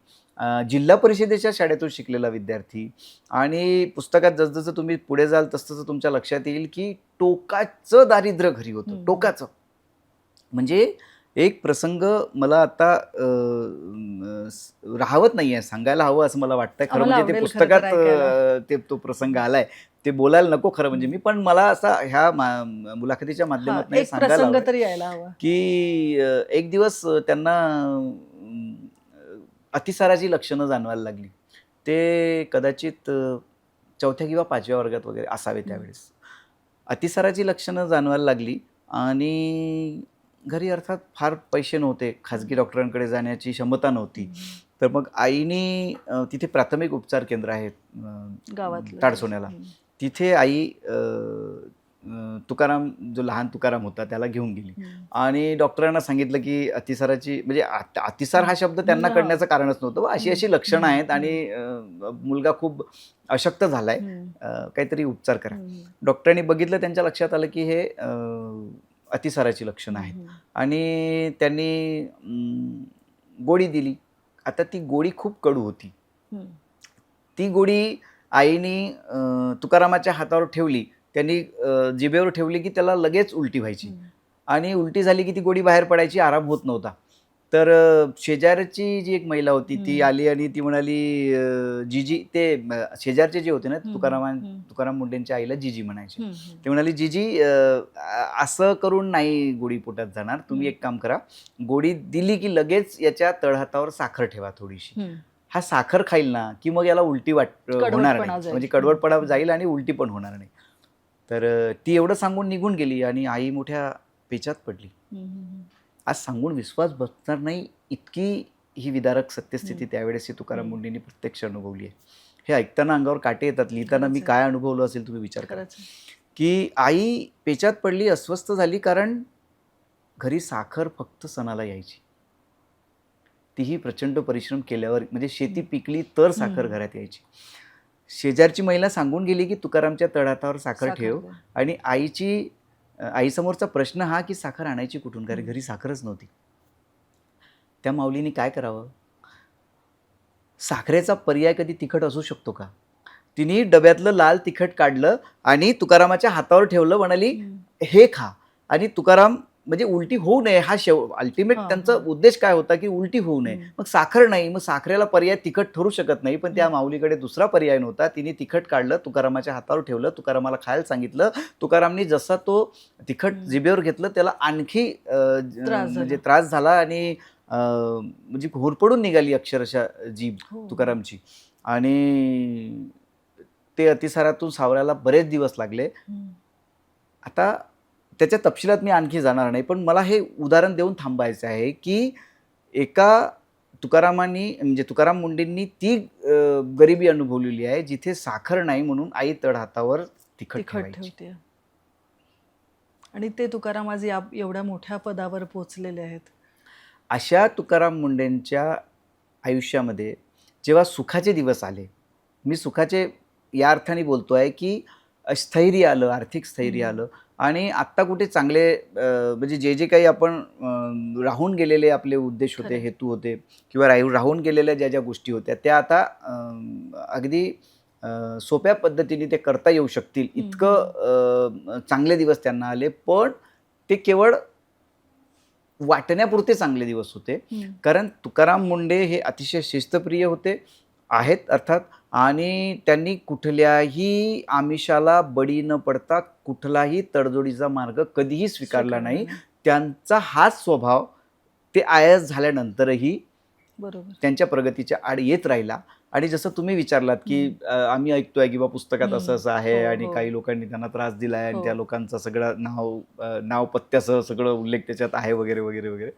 जिल्हा परिषदेच्या शाळेतून शिकलेला विद्यार्थी आणि पुस्तकात जसजसं तुम्ही पुढे जाल तसतसं तुमच्या लक्षात येईल की टोकाचं दारिद्र्य घरी होतं. टोकाचं म्हणजे एक प्रसंग मला आता राहवत नाहीये, सांगायला हवं असं मला वाटतंय. खरं आम्हाला म्हणजे ते आवडेल खरं तर पुस्तकात ऐकायला. तो प्रसंग आलाय, ते बोलायला नको खरं म्हणजे मी, पण मला असा ह्या मुलाखतीच्या हां, माध्यमातून हे एक सांगायला प्रसंग हवंय तरी यायला हवा. की एक दिवस त्यांना अतिसाराची लक्षणं जाणवायला लागली. ते कदाचित 4थ्या किंवा 5व्या वर्गात वगैरे असावे त्यावेळेस. अतिसाराची लक्षणं जाणवायला लागली आणि घरी अर्थात फार पैसे नव्हते, खाजगी डॉक्टरांकडे जाण्याची क्षमता नव्हती. तर मग आईनी तिथे प्राथमिक उपचार केंद्र आहे गावातलं. ताडसोन्याला. तिथे आई तुकाराम, जो लहान तुकाराम होता त्याला घेऊन गेली आणि डॉक्टरांना सांगितलं की अतिसाराची म्हणजे अतिसार हा शब्द त्यांना कळण्याचं कारणच नव्हतं. अशी अशी लक्षणं आहेत आणि मुलगा खूप अशक्त झालाय, काहीतरी उपचार करा. डॉक्टरांनी बघितलं, त्यांच्या लक्षात आलं की हे अतिसाराची लक्षणं आहेत आणि त्यांनी गोळी दिली. आता ती गोळी खूप कडू होती. ती गोळी आईनी तुकारामाच्या हातावर ठेवली, त्यांनी जिभेवर ठेवली की त्याला लगेच उलटी व्हायची आणि उलटी झाली की ती गोळी बाहेर पडायची, आराम होत नव्हता. तर शेजारची जी एक महिला होती ती आली आणि ती म्हणाली, जीजी, ते शेजारचे जे होते ना तुकाराम मुंडेंच्या आईला जीजी म्हणायचे. ते म्हणाली, जीजी असं करून नाही गोळी पोटात जाणार, तुम्ही एक काम करा, गोळी दिली की लगेच याच्या तळहातावर साखर ठेवा थोडीशी. हा साखर खाईल ना की मग याला उलटी होणार नाही, म्हणजे कडवटपणा जाईल आणि उलटी पण होणार नाही. तर ती एवढं सांगून निघून गेली आणि आई मोठ्या पेचात पडली. आज सांगून विश्वास बसणार नाही, इतकी ही विदारक सत्यस्थिती त्यावेळेस तुकाराम मुंडेंनी प्रत्यक्ष अनुभवली आहे. हे ऐकताना अंगावर काटे येतात, लिहिताना मी काय अनुभवलं असेल तुम्ही विचार करा. की आई पेचात पडली, अस्वस्थ झाली, कारण घरी साखर फक्त सणाला यायची. तीही प्रचंड परिश्रम केल्यावर, म्हणजे शेती पिकली तर साखर घरात यायची. शेजारची महिला सांगून गेली की तुकारामच्या तळहातावर साखर ठेव, आणि आईसमोरचा प्रश्न हा की साखर आणायची कुठून, कारण घरी साखरच नव्हती. त्या माऊलीने काय करावं? साखरेचा पर्याय कधी तिखट असू शकतो का? तिने डब्यातलं लाल तिखट काढलं आणि तुकारामाच्या हातावर ठेवलं, म्हणाली हे खा. आणि तुकाराम, म्हणजे उलटी होऊ नये हा अल्टिमेट त्यांचा उद्देश काय होता की उलटी होऊ नये. मग साखर नाही, मग साखरेला पर्याय तिखट ठरू शकत नाही, पण त्या माऊलीकडे दुसरा पर्याय नव्हता. तिने तिखट काढलं, तुकारामाच्या हातावर ठेवलं, तुकारामाला खायला सांगितलं. तुकारामनी जसा तो तिखट जिभेवर घेतलं, त्याला आणखी म्हणजे त्रास झाला आणि म्हणजे होरपळून निघाली अक्षरशः जीभ तुकारामची. आणि ते अतिसारातून सावरायला बरेच दिवस लागले. आता त्याच्या तपशिलात मी आणखी जाणार नाही, पण मला हे उदाहरण देऊन थांबायचं आहे की एका तुकारामांनी, म्हणजे तुकाराम मुंडेंनी ती गरिबी अनुभवलेली आहे जिथे साखर नाही म्हणून आई तळहातावर तिखट ठेवते. आणि ते तुकाराम आज एवढ्या मोठ्या पदावर पोहोचलेले आहेत. अशा तुकाराम मुंडेंच्या आयुष्यामध्ये जेव्हा सुखाचे दिवस आले, मी सुखाचे या अर्थाने बोलतोय की स्थैर्य आलं, आर्थिक स्थैर्य आलं, आणि आत्ता कुठे चांगले म्हणजे जे जे काही आपण राहून गेलेले आपले उद्देश होते, हेतू होते, किंवा राहून गेलेल्या ज्या ज्या गोष्टी होत्या त्या आता अगदी सोप्या पद्धतीने ते करता येऊ शकतील, इतकं चांगले दिवस त्यांना आले. पण ते केवळ वाटण्यापुरते चांगले दिवस होते, कारण तुकाराम मुंडे हे अतिशय शिस्तप्रिय होते, आहेत अर्थात, आणि त्यांनी कुठल्याही आमिषाला बळी न पडता कुठलाही तडजोडीचा मार्ग कधीही स्वीकारला नाही. त्यांचा हाच स्वभाव ते आयस झाल्यानंतरही त्यांच्या प्रगतीच्या आड येत राहिला. आणि जसं तुम्ही विचारलात की आम्ही ऐकतोय की बा पुस्तकात असं असं आहे आणि काही लोकांनी त्यांना त्रास दिला आहे आणि त्या लोकांचं सगळं नाव पत्त्यासह सगळं उल्लेख त्याच्यात आहे वगैरे वगैरे वगैरे.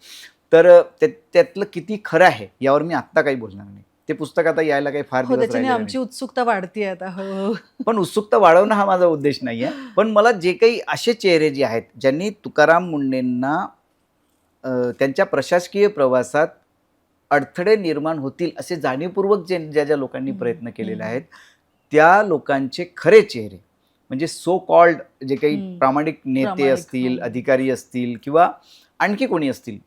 तर त्यातलं किती खरं आहे यावर मी आत्ता काही बोलणार नाही. ते पुस्तक आता यायला काही फार दिवस राहिले, आमची उत्सुकता वाढती आता. पण उत्सुकता वाढवणं हा माझा उद्देश नाही आहे. पण मला जे काही असे चेहरे जे आहेत ज्यांनी तुकाराम मुंडेंना त्यांच्या प्रशासकीय प्रवासात अडथळे निर्माण होतील असे जाणीवपूर्वक ज्या ज्या लोकांनी प्रयत्न केलेले आहेत, त्या लोकांचे खरे चेहरे, म्हणजे सो कॉल्ड जे काही प्रामाणिक नेते असतील, अधिकारी असतील, किंवा आणखी कोणी असतील,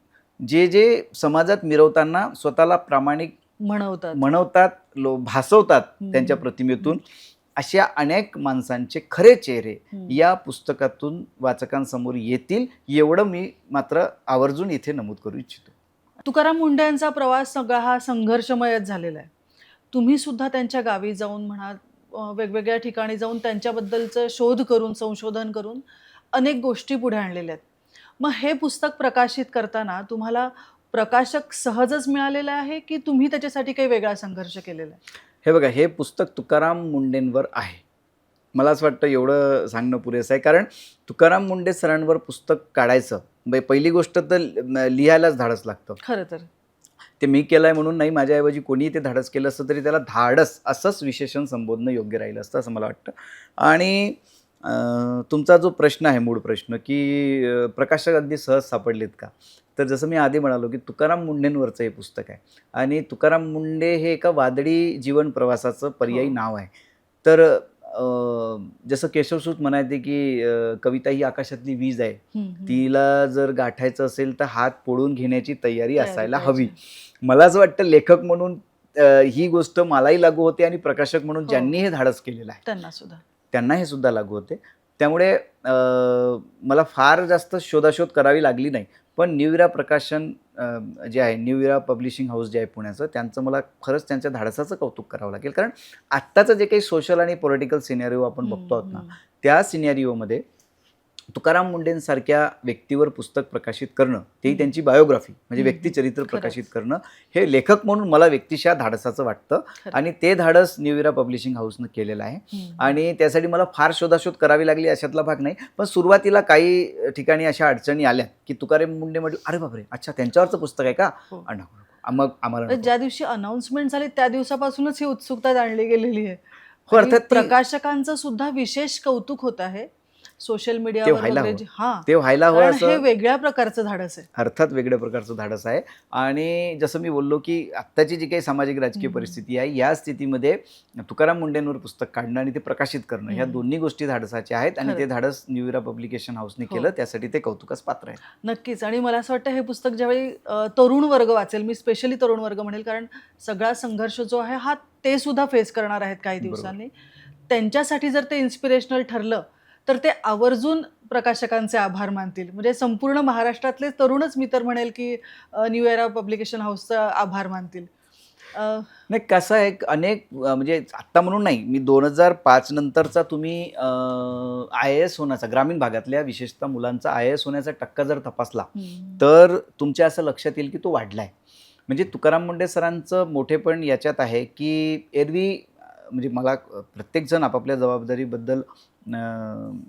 जे जे समाजात मिरवताना स्वतःला प्रामाणिक म्हणवतात, भासवतात त्यांच्या प्रतिमेतून, अशा अनेक माणसांचे खरे चेहरे या पुस्तकातून वाचकांसमोर येतील, एवढं मी मात्र आवर्जून इथे नमूद करू इच्छितो. तुकाराम मुंढे यांचा प्रवास सगळा हा संघर्षमयच झालेला आहे. तुम्ही सुद्धा त्यांच्या गावी जाऊन म्हणा, वेगवेगळ्या ठिकाणी जाऊन त्यांच्याबद्दलचं शोध करून, संशोधन करून अनेक गोष्टी पुढे आणलेल्या आहेत. मग हे पुस्तक प्रकाशित करताना तुम्हाला प्रकाशक सहजच मिळालेला आहे की तुम्ही त्याच्यासाठी काही वेगळा संघर्ष केलेला आहे? हे बघा, हे पुस्तक तुकाराम मुंडेंवर आहे. मला असं वाटतं एवढं सांगणं पुरेसं आहे, कारण तुकाराम मुंडे सरांवर पुस्तक काढायचं पहिली गोष्ट तर लिहायलाच धाडस लागतं. खरं तर ते मी केलं आहे म्हणून नाही, माझ्याऐवजी कोणीही ते धाडस केलं असतं तरी त्याला धाडस असंच विशेषण संबोधणं योग्य राहिलं असतं असं मला वाटतं. आणि तुमचा जो प्रश्न आहे, मूळ प्रश्न, की प्रकाशक अगदी सहज सापडलेत का, तर जसं मी आधी म्हणालो की तुकाराम मुंडेंवरचं हे पुस्तक आहे आणि तुकाराम मुंडे हे एका वादळी जीवन प्रवासाचं पर्यायी नाव आहे. तर जसं केशवसूत म्हणायचे की कविता ही आकाशातली वीज आहे, तिला जर गाठायचं असेल तर हात पोळून घेण्याची तयारी असायला हवी. मला असं वाटतं लेखक म्हणून ही गोष्ट मलाही लागू होते आणि प्रकाशक म्हणून ज्यांनी हे धाडस केलेलं आहे त्यांना हे सुद्धा लागू होते. त्यामुळे मला फार जास्त शोधाशोध करावी लागली नाही. पण न्यू इरा प्रकाशन जे आहे, न्यू इरा पब्लिशिंग हाऊस जे आहे पुण्याचं, त्यांचं मला खरंच त्यांच्या धाडसाचं कौतुक करावं लागेल. कारण आत्ताचं जे काही सोशल आणि पॉलिटिकल सिनेरिओ आपण बघतो आहोत ना, त्या सिनेरिओमध्ये तुकाराम मुंडेंसारख्या व्यक्तीवर पुस्तक प्रकाशित करणं, तेही त्यांची बायोग्राफी म्हणजे व्यक्तिचरित्र प्रकाशित करणं, हे लेखक म्हणून मला व्यक्तिशः धाडसाचं वाटतं. आणि ते धाडस न्यू इरा पब्लिशिंग हाऊसनं केलेलं आहे. आणि त्यासाठी मला फार शोधाशोध करावी लागली अशातला भाग नाही. पण सुरुवातीला काही ठिकाणी अशा अडचणी आल्या की तुकाराम मुंडे म्हणजे अरे बापरे, अच्छा त्यांच्यावरचं पुस्तक आहे का, मग आम्हाला ज्या दिवशी अनाउन्समेंट झाली त्या दिवसापासूनच ही उत्सुकता जाणली गेलेली आहे. अर्थात प्रकाशकांचं सुद्धा विशेष कौतुक होत आहे सोशल मीडियावर. ते व्हायला हवं असं. हे वेगळ्या प्रकारचं धाडस आहे. अर्थात वेगळ्या प्रकारचं धाडस आहे. आणि जसं मी बोललो की आत्ताची जी काही सामाजिक राजकीय परिस्थिती आहे, या स्थितीमध्ये तुकाराम मुंडेंवर पुस्तक काढणं आणि ते प्रकाशित करणं, ह्या दोन्ही गोष्टी धाडसाच्या आहेत. आणि ते धाडस न्यू इरा पब्लिकेशन हाऊसने केलं, त्यासाठी ते कौतुकास पात्र आहे. नक्कीच. आणि मला असं वाटतं हे पुस्तक ज्यावेळी तरुण वर्ग वाचेल, मी स्पेशली तरुण वर्ग म्हणेल, कारण सगळा संघर्ष जो आहे हा ते सुद्धा फेस करणार आहेत काही दिवसांनी, त्यांच्यासाठी जर ते इन्स्पिरेशनल ठरलं तर ते आवर्जून प्रकाशकांचे आभार मानतील. म्हणजे संपूर्ण महाराष्ट्रातले तरुणच मी तर म्हणेल की न्यू इरा पब्लिकेशन हाऊसचा आभार मानतील. नाही, कसं आहे, अनेक म्हणजे आत्ता म्हणून नाही, मी 2005 नंतरचा तुम्ही IAS होण्याचा, ग्रामीण भागातल्या विशेषतः मुलांचा IAS होण्याचा टक्का जर तपासला तर तुमच्या असं लक्षात येईल की तो वाढला आहे. म्हणजे तुकाराम मुंडे सरांचं मोठेपण याच्यात आहे की एरवी म्हणजे मला प्रत्येकजण आपापल्या जबाबदारीबद्दल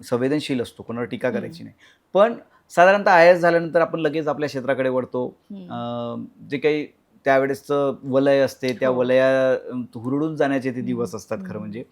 संवेदनशील असतो, कोणावर टीका करायची नाही. पण साधारणतः IAS झाल्यानंतर आपण लगेच आपल्या क्षेत्राकडे वळतो. जे काही त्यावेळेसचं वलय असते, त्या वलया हुरडून जाण्याचे ते दिवस असतात खरं म्हणजे.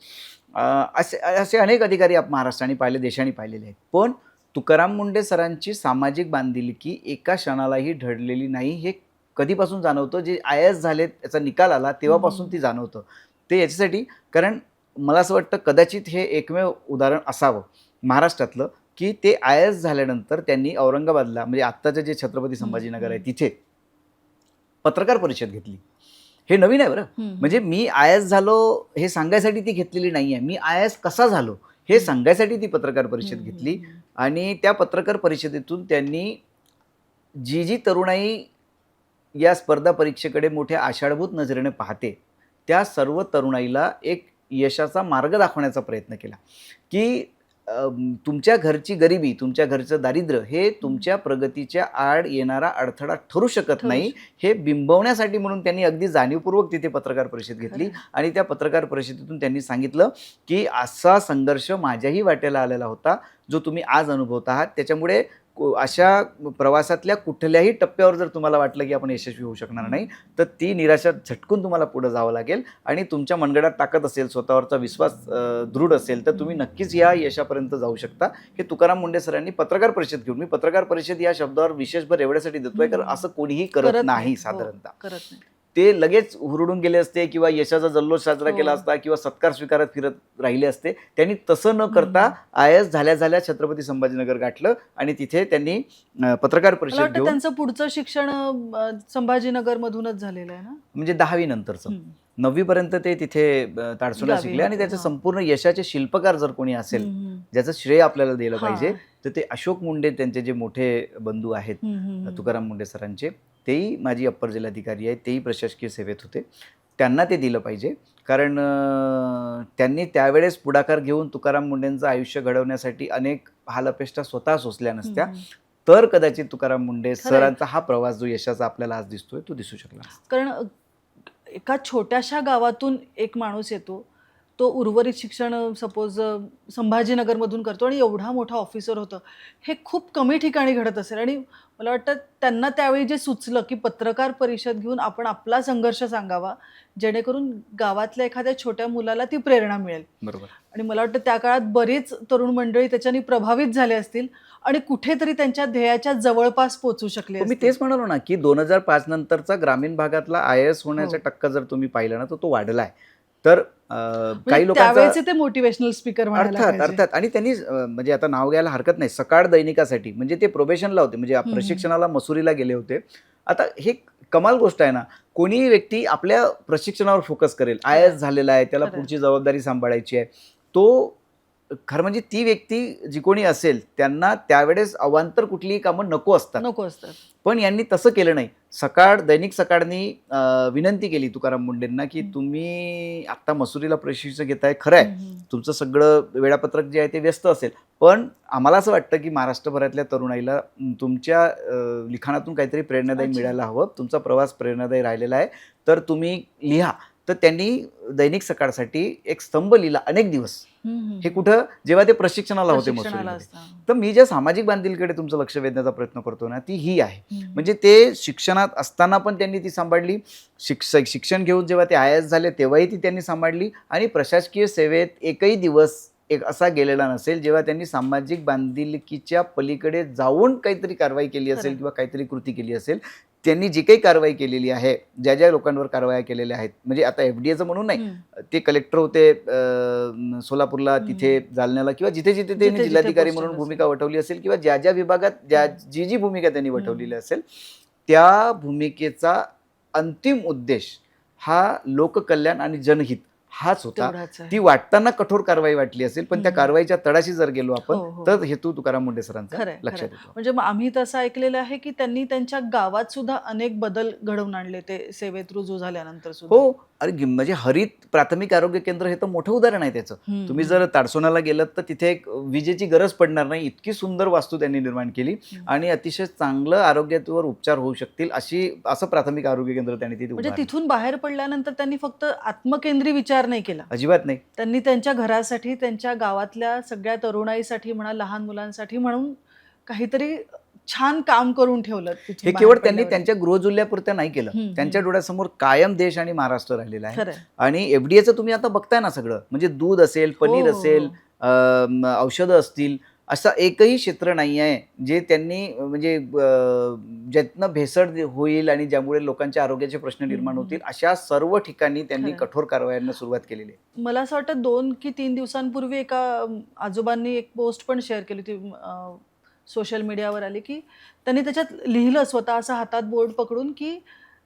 असे अनेक अधिकारी महाराष्ट्राने पाहिले, देशाने पाहिलेले आहेत. पण तुकाराम मुंडे सरांची सामाजिक बांधिलकी एका क्षणालाही ढळलेली नाही. हे कधीपासून जाणवतं, जे IAS झाले त्याचा निकाल आला तेव्हापासून ती जाणवतं. ते याच्यासाठी, कारण मला असं वाटतं कदाचित हे एकमेव उदाहरण असावं महाराष्ट्रातलं की ते IAS झाल्यानंतर त्यांनी औरंगाबादला, म्हणजे आत्ताचं जे छत्रपती संभाजीनगर आहे तिथे पत्रकार परिषद घेतली. हे नवीन आहे बरं. म्हणजे मी IAS झालो हे सांगायसाठी ती घेतलेली नाही आहे, मी IAS कसा झालो हे सांगायसाठी ती पत्रकार परिषद घेतली. आणि त्या पत्रकार परिषदेतून त्यांनी जी तरुणाई या स्पर्धा परीक्षेकडे मोठ्या आषाढभूत नजरेने पाहते, त्या सर्व तरुणाईला एक यशाचा मार्ग दाखवण्याचा प्रयत्न केला की तुमच्या घरची गरिबी, तुमच्या घरचं दारिद्र्य हे तुमच्या प्रगतीच्या आड येणारा अडथळा ठरू शकत नाही, हे बिंबवण्यासाठी म्हणून त्यांनी अगदी जाणीवपूर्वक तिथे पत्रकार परिषद घेतली. आणि त्या पत्रकार परिषदेतून त्यांनी सांगितलं की असा संघर्ष माझ्याही वाट्याला आलेला होता जो तुम्ही आज अनुभवत आहात. त्याच्यामुळे अशा प्रवासातल्या कुठल्याही टप्प्यावर जर तुम्हाला वाटलं की आपण यशस्वी होऊ शकणार नाही, तर ती निराशा झटकून तुम्हाला पुढे जावं लागेल. आणि तुमच्या मनगटात ताकद असेल, स्वतःवरचा विश्वास दृढ असेल, तर तुम्ही नक्कीच या यशापर्यंत जाऊ शकता. हे तुकाराम मुंडे सरांनी पत्रकार परिषद घेऊन, मी पत्रकार परिषद या शब्दावर विशेषभर एवढ्यासाठी देतोय कारण असं कोणीही करत नाही साधारणतः. ते लगेच हुरडून गेले असते किंवा यशाचा जल्लोष साजरा केला असता किंवा सत्कार स्वीकारत फिरत राहिले असते. त्यांनी तसं न करता IAS झाल्या छत्रपती संभाजीनगर गाठलं आणि तिथे त्यांनी पत्रकार परिषद घेऊन. त्यांचं पुढचं शिक्षण संभाजीनगर मधूनच झालेलं आहे ना, म्हणजे 10वी नंतरचं. 9वी पर्यंत ते तिथे ताडसोना गावी शिकले आणि होते, त्याचे हां. संपूर्ण यशाचे शिल्पकार जर कोणी असेल ज्याचं श्रेय आपल्याला दिलं पाहिजे तर ते अशोक मुंडे, त्यांचे जे मोठे बंधू आहेत तुकाराम मुंडे सरांचे, तेही माजी अप्पर जिल्हाधिकारी आहेत, तेही प्रशासकीय सेवेत होते. त्यांना ते दिलं पाहिजे. कारण त्यांनी त्यावेळेस पुढाकार घेऊन तुकाराम मुंडेंचं आयुष्य घडवण्यासाठी अनेक हालअपेष्टा स्वतः सोसल्या नसत्या, तर कदाचित तुकाराम मुंडे सरांचा हा प्रवास जो यशाचा आपल्याला आज दिसतोय तो दिसू शकला नसता. कारण एका छोट्याशा गावातून एक माणूस येतो, तो उर्वरित शिक्षण सपोज संभाजीनगरमधून करतो आणि एवढा मोठा ऑफिसर होतं. हे खूप कमी ठिकाणी घडत असेल आणि मला वाटतं त्यांना त्यावेळी जे सुचलं की पत्रकार परिषद घेऊन आपण आपला संघर्ष सांगावा, जेणेकरून गावातल्या एखाद्या छोट्या मुलाला ती प्रेरणा मिळेल. बरोबर. आणि मला वाटतं त्या काळात बरीच तरुण मंडळी त्याच्याने प्रभावित झाले असतील आणि कुठेतरी त्यांच्या ध्येयाच्या जवळपास पोहोचू शकले मी असतील. तेच म्हणालो ना की 2005 नंतरचा ग्रामीण भागातला IAS होण्याचा हो. टक्का जर तुम्ही पाहिला ना तर तो वाढलाय. तर म्हणजे काही लोकांचा त्यावेळेचे ते मोटिवेशनल स्पीकर म्हणायला अर्थात पाहिजे. अर्थात आणि त्यांनी म्हणजे आता नाव घ्यायला हरकत नाही, सकाळ दैनिकासाठी म्हणजे ते प्रोबेशनला होते, म्हणजे प्रशिक्षणाला मसुरीला गेले होते. आता हे कमाल गोष्ट आहे ना, कोणीही व्यक्ती आपल्या प्रशिक्षणावर फोकस करेल. IAS झालेला आहे, त्याला खरं. पुढची जबाबदारी सांभाळायची आहे. तो खरं म्हणजे ती व्यक्ती जी कोणी असेल त्यांना त्यावेळेस अवांतर कुठलीही कामं नको असतात. नको असतात. पण यांनी तसं केलं नाही. दैनिक सकाळनी विनंती केली तुकाराम मुंडेंना की तुम्ही आत्ता मसुरीला प्रशिक्षण घेताय, खरं आहे तुमचं सगळं वेळापत्रक जे आहे ते व्यस्त असेल, पण आम्हाला असं वाटतं की महाराष्ट्रभरातल्या तरुणाईला तुमच्या लिखाणातून काहीतरी प्रेरणादायी अच्छा. मिळायला हवं, तुमचा प्रवास प्रेरणादायी राहिलेला आहे, तर तुम्ही लिहा. तर त्यांनी दैनिक सकाळसाठी एक स्तंभ लिहिला अनेक दिवस. हे कुठं, जेव्हा ते प्रशिक्षणाला होते प्रशिक्षणाला मसुरीमध्ये. असता. तर मी ज्या सामाजिक बांधिलकीकडे तुमचं लक्ष वेधण्याचा प्रयत्न करतो ना, ती ही आहे. म्हणजे ते शिक्षणात असताना पण त्यांनी ती सांभाळली, शिक्षण घेऊन जेव्हा ते IAS झाले तेव्हाही ती त्यांनी सांभाळली, आणि प्रशासकीय सेवेत एकही दिवस एक असा गेलेला नसेल जेव्हा त्यांनी सामाजिक बांधिलकीच्या पलीकडे जाऊन काहीतरी कारवाई केली असेल खरं. किंवा काहीतरी कृती केली असेल. त्यांनी जी काही कारवाई केलेली आहे, ज्या ज्या लोकांवर कारवाया केलेल्या आहेत, म्हणजे आता FDAचं म्हणून नाही, ते कलेक्टर होते सोलापूरला, तिथे जालन्याला, किंवा जिथे जिथे त्यांनी जिथे जिल्हाधिकारी posting म्हणून असेल. भूमिका वठवली असेल, किंवा ज्या ज्या विभागात जी जी भूमिका त्यांनी वठवलेली असेल, त्या भूमिकेचा अंतिम उद्देश हा लोककल्याण आणि जनहित हाच होता. तेवढाच आहे. ती वाटताना कठोर कारवाई वाटली असेल, पण त्या कारवाईच्या तळाशी जर गेलो आपण हो, हो. तर हेतू तुकाराम मुंडे सरांचा खरंय, लक्षात खरंय. येतो. म्हणजे आम्ही तसं ऐकलेलं आहे की त्यांनी त्यांच्या गावात सुद्धा अनेक बदल घडवून आणले ते सेवेत रुजू झाल्यानंतर सुद्धा. हो, अरे म्हणजे हरित प्राथमिक आरोग्य केंद्र हे तर मोठं उदाहरण आहे त्याचं. तुम्ही जर ताडसोनाला गेलात तर तिथे एक विजेची गरज पडणार नाही, इतकी सुंदर वास्तू त्यांनी निर्माण केली आणि अतिशय चांगलं आरोग्यावर उपचार होऊ शकतील असं प्राथमिक आरोग्य केंद्र त्यांनी तिथे म्हणजे उभारलं. तिथून बाहेर पडल्यानंतर त्यांनी फक्त आत्मकेंद्री विचार नाही केला. अजिबात नाही. त्यांनी त्यांच्या घरासाठी, त्यांच्या गावातल्या सगळ्या तरुणाईसाठी म्हणा, लहान मुलांसाठी म्हणून काहीतरी छान काम करून ठेवलं. तिथून हे बाहेर केवळ त्यांनी पडल्यावर. त्यांच्या गृहजिल्ह्यापुरतं नाही केलं, त्यांच्या डोळ्यासमोर कायम देश आणि महाराष्ट्र राहिलेला आहे. खरंय. आणि FDAचं तुम्ही आता बघताय ना सगळं, म्हणजे दूध असेल, पनीर हो, हो, असेल, औषधं असतील, असं एकही क्षेत्र नाही आहे जे त्यांनी म्हणजे ज्यातनं भेसळ होईल आणि ज्यामुळे लोकांच्या आरोग्याचे प्रश्न निर्माण होतील, अशा सर्व ठिकाणी त्यांनी खरंय. कठोर कारवायांना सुरुवात केलेली आहे. मला असं वाटतं 2 की 3 दिवसांपूर्वी एका आजोबांनी एक पोस्ट पण शेअर केली होती, सोशल मीडियावर आली, की त्यांनी त्याच्यात लिहिलं स्वतः असं हातात बोर्ड पकडून, की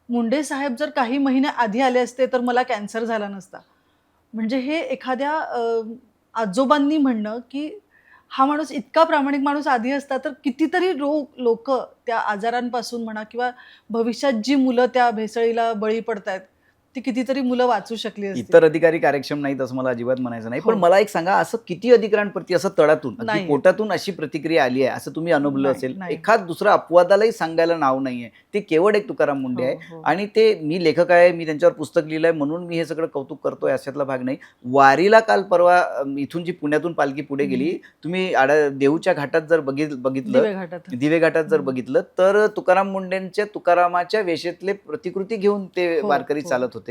मुंडे साहेब जर काही महिने आधी आले असते तर मला कॅन्सर झाला नसता. म्हणजे हे एखाद्या आजोबांनी म्हणणं, की हा माणूस इतका प्रामाणिक माणूस आधी असता तर कितीतरी लोक त्या आजारांपासून म्हणा किंवा भविष्यात जी मुलं त्या भेसळीला बळी पडतायत ती कितीतरी मुलं वाचू शकली असती. इतर अधिकारी कार्यक्षम नाहीत असं मला अजिबात म्हणायचं नाही, पण हो. मला एक सांगा, असं किती अधिकाऱ्यांप्रती असं तळातून अगदी नाहीये. पोटातून अशी प्रतिक्रिया आली आहे असं तुम्ही अनुभवलं नाही, असेल? नाही. एखाद दुसरा अपवादालाही सांगायला नाव नाहीये. ते केवळ एक तुकाराम मुंडे हो, आहे. हो. आणि ते मी लेखक आहे, मी त्यांच्यावर पुस्तक लिहिलंय म्हणून मी हे सगळं कौतुक करतोय अशातला भाग नाही. वारीला काल परवा इथून जी पुण्यातून पालखी पुढे गेली, तुम्ही देहूच्या घाटात जर बघितलं, दिवे घाटात. दिवे घाटात जर बघितलं तर तुकाराम मुंडेंच्या तुकारामाच्या वेशेतले प्रतिकृती घेऊन ते हो, वारकरी हो. चालत होते.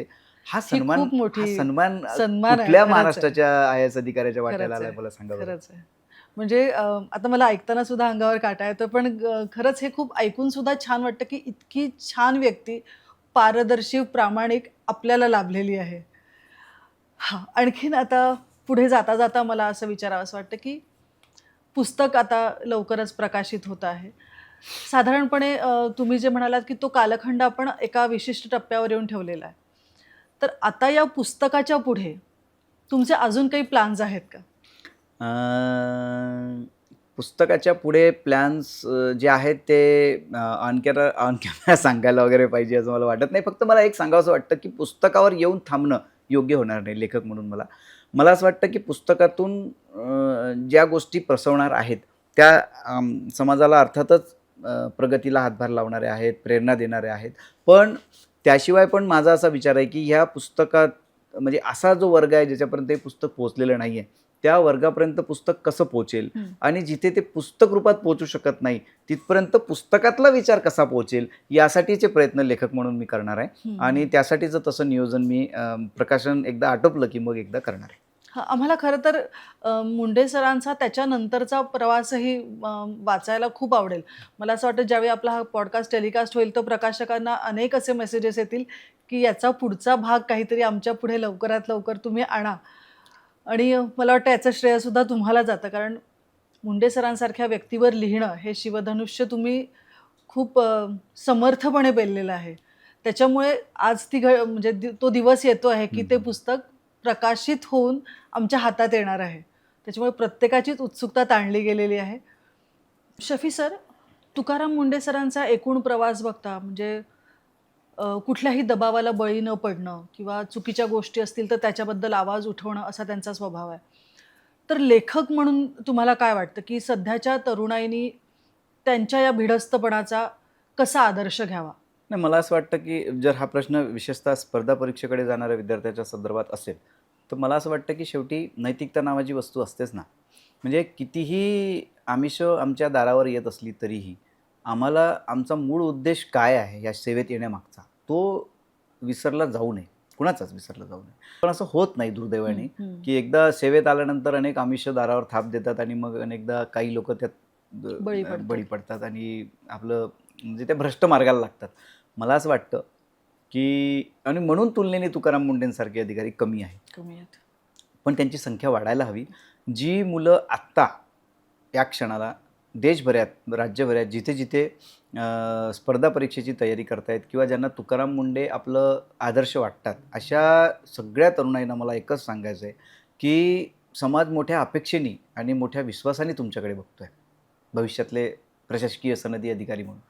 हा ही सन्मान, खूप मोठी हा सन्मान सन्मान आहे, कुठल्या खरंच आहे. महाराष्ट्राच्या IAS अधिकाऱ्याच्या वाट्याला खरंच आलाय आहे, मला सांगा बरं. खरंच आहे. म्हणजे आता मला ऐकताना सुद्धा अंगावर काटा येतो, पण खरंच हे खूप ऐकून सुद्धा छान वाटतं, की इतकी छान व्यक्ती, पारदर्शी, प्रामाणिक आपल्याला लाभलेली आहे. हां, आणखीन आता पुढे जाता जाता मला असं विचारावंसं वाटतं, की पुस्तक आता लवकरच प्रकाशित होत आहे. साधारणपणे तुम्ही जे म्हणालात, की तो कालखंड आपण एका विशिष्ट टप्प्यावर येऊन ठेवलेला आहे. तर आता या पुस्तकाच्या पुढे तुमचे अजून काही प्लॅन्स आहेत का? पुस्तकाच्या पुढे प्लॅन्स जे आहेत ते ऑन कॅमेरा सांगायला वगैरे पाहिजे असं मला वाटत नाही. फक्त मला एक सांगावंसं वाटतं, की पुस्तकावर येऊन थांबणं योग्य होणार नाही लेखक म्हणून मला. मला असं वाटतं, की पुस्तकातून ज्या गोष्टी प्रसवणार आहेत, त्या समाजाला अर्थातच प्रगतीला हातभार लावणाऱ्या आहेत, प्रेरणा देणाऱ्या आहेत. पण त्याशिवाय पण माझा असा विचार आहे, की ह्या पुस्तकात म्हणजे असा जो वर्ग आहे ज्याच्यापर्यंत हे पुस्तक पोहोचलेलं नाही आहे, त्या वर्गापर्यंत पुस्तक कसं पोहोचेल आणि जिथे ते पुस्तक रूपात पोहोचू शकत नाही तिथपर्यंत पुस्तकातला विचार कसा पोहोचेल यासाठीचे प्रयत्न लेखक म्हणून मी करणार आहे. आणि त्यासाठीचं तसं नियोजन मी प्रकाशन एकदा आटोपलं की मग एकदा करणार आहे. आम्हाला खरं तर मुंडे सरांचा त्याच्यानंतरचा प्रवासही वाचायला खूप आवडेल. मला असं वाटतं ज्यावेळी आपला हा पॉडकास्ट टेलिकास्ट होईल तर प्रकाशकांना अनेक असे मेसेजेस येतील की याचा पुढचा भाग काहीतरी आमच्या पुढे लवकरात लवकर तुम्ही आणा. आणि मला वाटतं याचं श्रेयसुद्धा तुम्हाला जातं, कारण मुंडे सरांसारख्या व्यक्तीवर लिहिणं हे शिवधनुष्य तुम्ही खूप समर्थपणे पेललेलं आहे. त्याच्यामुळे आज म्हणजे तो दिवस येतो आहे की ते पुस्तक प्रकाशित होऊन आमच्या हातात येणार आहे. त्याच्यामुळे प्रत्येकाचीच उत्सुकता ताणली गेलेली आहे. शफी सर, तुकाराम मुंडे सरांचा एकूण प्रवास बघता म्हणजे कुठल्याही दबावाला बळी न पडणं किंवा चुकीच्या गोष्टी असतील तर त्याच्याबद्दल आवाज उठवणं असा त्यांचा स्वभाव आहे. तर लेखक म्हणून तुम्हाला काय वाटतं की सध्याच्या तरुणाईनी त्यांच्या या भिडस्तपणाचा कसा आदर्श घ्यावा? नाही, मला असं वाटतं की जर हा प्रश्न विशेषतः स्पर्धा परीक्षेकडे जाणाऱ्या विद्यार्थ्याच्या संदर्भात असेल तर मला असं वाटतं की शेवटी नैतिकता नावाची वस्तू असतेच ना. म्हणजे कितीही आमिष आमच्या दारावर येत असली तरीही आम्हाला आमचा मूळ उद्देश काय आहे या सेवेत येण्यामागचा तो विसरला जाऊ नये, कुणाचाच विसरला जाऊ नये. पण असं होत नाही दुर्दैवाने की एकदा सेवेत आल्यानंतर अनेक आमिष दारावर थाप देतात आणि मग अनेकदा काही लोक त्यात बळी पडतात आणि आपलं म्हणजे त्या भ्रष्ट मार्गाला लागतात. मला असं वाटतं की आणि म्हणून तुलनेने तुकाराम मुंडेंसारखे अधिकारी कमी आहेत. पण त्यांची संख्या वाढायला हवी. जी मुलं आत्ता या क्षणाला देशभरात, राज्यभरात जिथे जिथे स्पर्धा परीक्षेची तयारी करतायत किंवा ज्यांना तुकाराम मुंडे आपलं आदर्श वाटतात, अशा सगळ्या तरुणाईंना मला एकच सांगायचं आहे की समाज मोठ्या अपेक्षेने आणि मोठ्या विश्वासाने तुमच्याकडे बघतोय भविष्यातले प्रशासकीय सनदी अधिकारी म्हणून.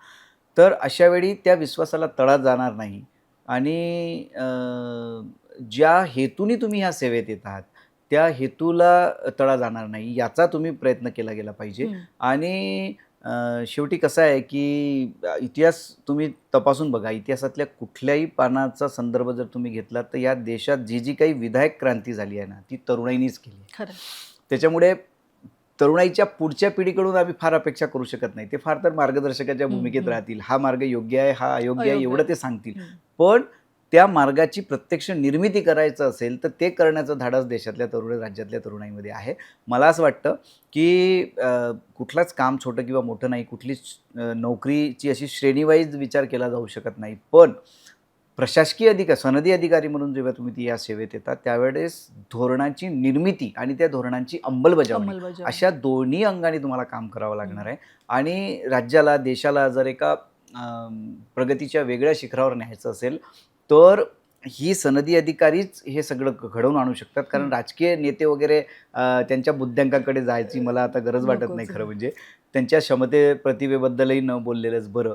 तर अशा वेळी त्या विश्वासाला तडा जाणार नाही आणि ज्या हेतूने तुम्ही ह्या सेवेत येत आहात त्या हेतूला तडा जाणार नाही याचा तुम्ही प्रयत्न केला गेला पाहिजे. आणि शेवटी कसं आहे की इतिहास तुम्ही तपासून बघा, इतिहासातल्या कुठल्याही पानाचा संदर्भ जर तुम्ही घेतला तर या देशात जी जी काही विधायक क्रांती झाली आहे ना ती तरुणाईनीच केली. त्याच्यामुळे तरुणाईच्या पुढच्या पिढीकडून आम्ही फार अपेक्षा करू शकत नाही. ते फार तर मार्गदर्शकाच्या भूमिकेत राहतील. हा मार्ग योग्य आहे, हा अयोग्य आहे एवढं ते सांगतील. पण त्या मार्गाची प्रत्यक्ष निर्मिती करायचं असेल तर ते करण्याचं धाडस देशातल्या तरुण, राज्यातल्या तरुणाईमध्ये आहे. मला असं वाटतं की कुठलाच काम छोटं किंवा मोठं नाही, कुठलीच नोकरीची अशी श्रेणीवाईज विचार केला जाऊ शकत नाही. पण प्रशासकीय अधिकारी, सनदी अधिकारी म्हणून जेव्हा तुम्ही या सेवेत येतात त्यावेळेस धोरणाची निर्मिती आणि त्या धोरणांची अंमलबजावणी अशा दोन्ही अंगाने तुम्हाला काम करावं लागणार आहे. आणि राज्याला, देशाला जर एका प्रगतीच्या वेगळ्या शिखरावर न्यायचं असेल तर ही सनदी अधिकारीच हे सगळं घडवून आणू शकतात. कारण राजकीय नेते वगैरे त्यांच्या बुद्ध्यांकाकडे जायची मला आता गरज वाटत नाही. खरं म्हणजे त्यांच्या क्षमते प्रतिभेबद्दलही न बोललेलंच बरं.